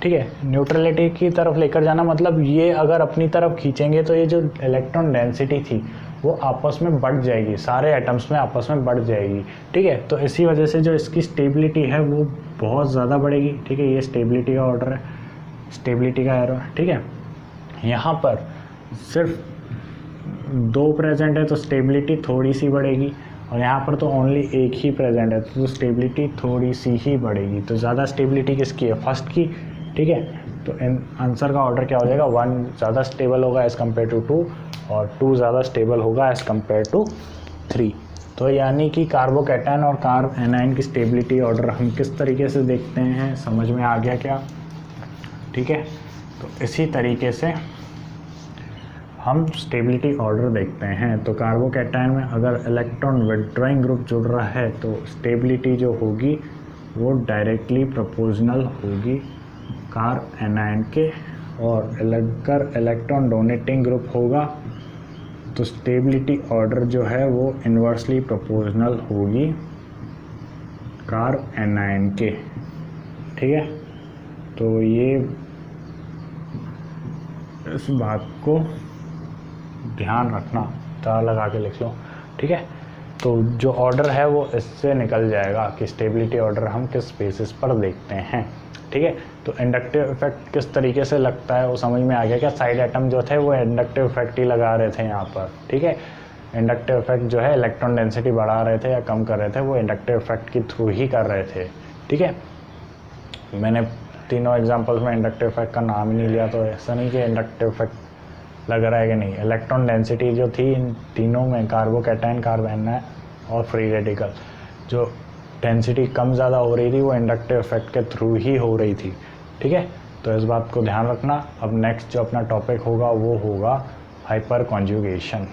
ठीक है, न्यूट्रलिटी की तरफ लेकर जाना मतलब ये अगर अपनी तरफ खींचेंगे तो ये जो इलेक्ट्रॉन डेंसिटी थी वो आपस में बढ़ जाएगी, सारे एटम्स में आपस में बढ़ जाएगी। ठीक है, तो इसी वजह से जो इसकी स्टेबिलिटी है वो बहुत ज़्यादा बढ़ेगी। ठीक है, ये स्टेबिलिटी का ऑर्डर है, स्टेबिलिटी का एरो है। ठीक है, यहाँ पर सिर्फ 2 प्रेजेंट है तो स्टेबिलिटी थोड़ी सी बढ़ेगी, और यहाँ पर तो ओनली एक ही प्रेजेंट है तो स्टेबिलिटी थोड़ी सी ही बढ़ेगी। तो ज़्यादा स्टेबिलिटी किसकी है, फर्स्ट की। ठीक है, तो आंसर का ऑर्डर क्या हो जाएगा, 1 ज़्यादा स्टेबल होगा एज़ कम्पेयर टू 2 और 2 ज़्यादा स्टेबल होगा एज़ कम्पेयर टू 3। तो यानी कि कार्बोकैटायन और कार्ब एनायन की स्टेबिलिटी ऑर्डर हम किस तरीके से देखते हैं, समझ में आ गया क्या। ठीक है, तो इसी तरीके से हम स्टेबिलिटी ऑर्डर देखते हैं। तो कार्बोकैटायन में अगर इलेक्ट्रॉन विथड्रॉइंग ग्रुप जुड़ रहा है तो स्टेबिलिटी जो होगी वो डायरेक्टली प्रोपोर्शनल होगी कार्ब एनायन के, और अगर इलेक्ट्रॉन डोनेटिंग ग्रुप होगा तो स्टेबिलिटी ऑर्डर जो है वो इन्वर्सली प्रोपोर्शनल होगी कार्ब एनायन के। ठीक है, तो ये इस बात को ध्यान रखना, ताला लगा के लिख लो। ठीक है, तो जो ऑर्डर है वो इससे निकल जाएगा कि स्टेबिलिटी ऑर्डर हम किस बेसिस पर देखते हैं। ठीक है, तो इंडक्टिव इफेक्ट किस तरीके से लगता है वो समझ में आ गया क्या। साइड एटम जो थे वो इंडक्टिव इफेक्ट ही लगा रहे थे यहाँ पर। ठीक है, इंडक्टिव इफेक्ट जो है इलेक्ट्रॉन डेंसिटी बढ़ा रहे थे या कम कर रहे थे, वो इंडक्टिव इफेक्ट के थ्रू ही कर रहे थे। ठीक है, मैंने तीनों एग्जांपल्स में इंडक्टिव इफेक्ट का नाम ही नहीं लिया, तो ऐसा नहीं कि इंडक्टिव इफेक्ट लग रहा है कि नहीं। इलेक्ट्रॉन डेंसिटी जो थी इन तीनों में, कार्बोकैटायन, कार्बोएनायन और फ्री रेडिकल, जो डेंसिटी कम ज़्यादा हो रही थी वो इंडक्टिव इफेक्ट के थ्रू ही हो रही थी। ठीक है, तो इस बात को ध्यान रखना। अब नेक्स्ट जो अपना टॉपिक होगा वो होगा हाइपर कॉन्जुगेशन।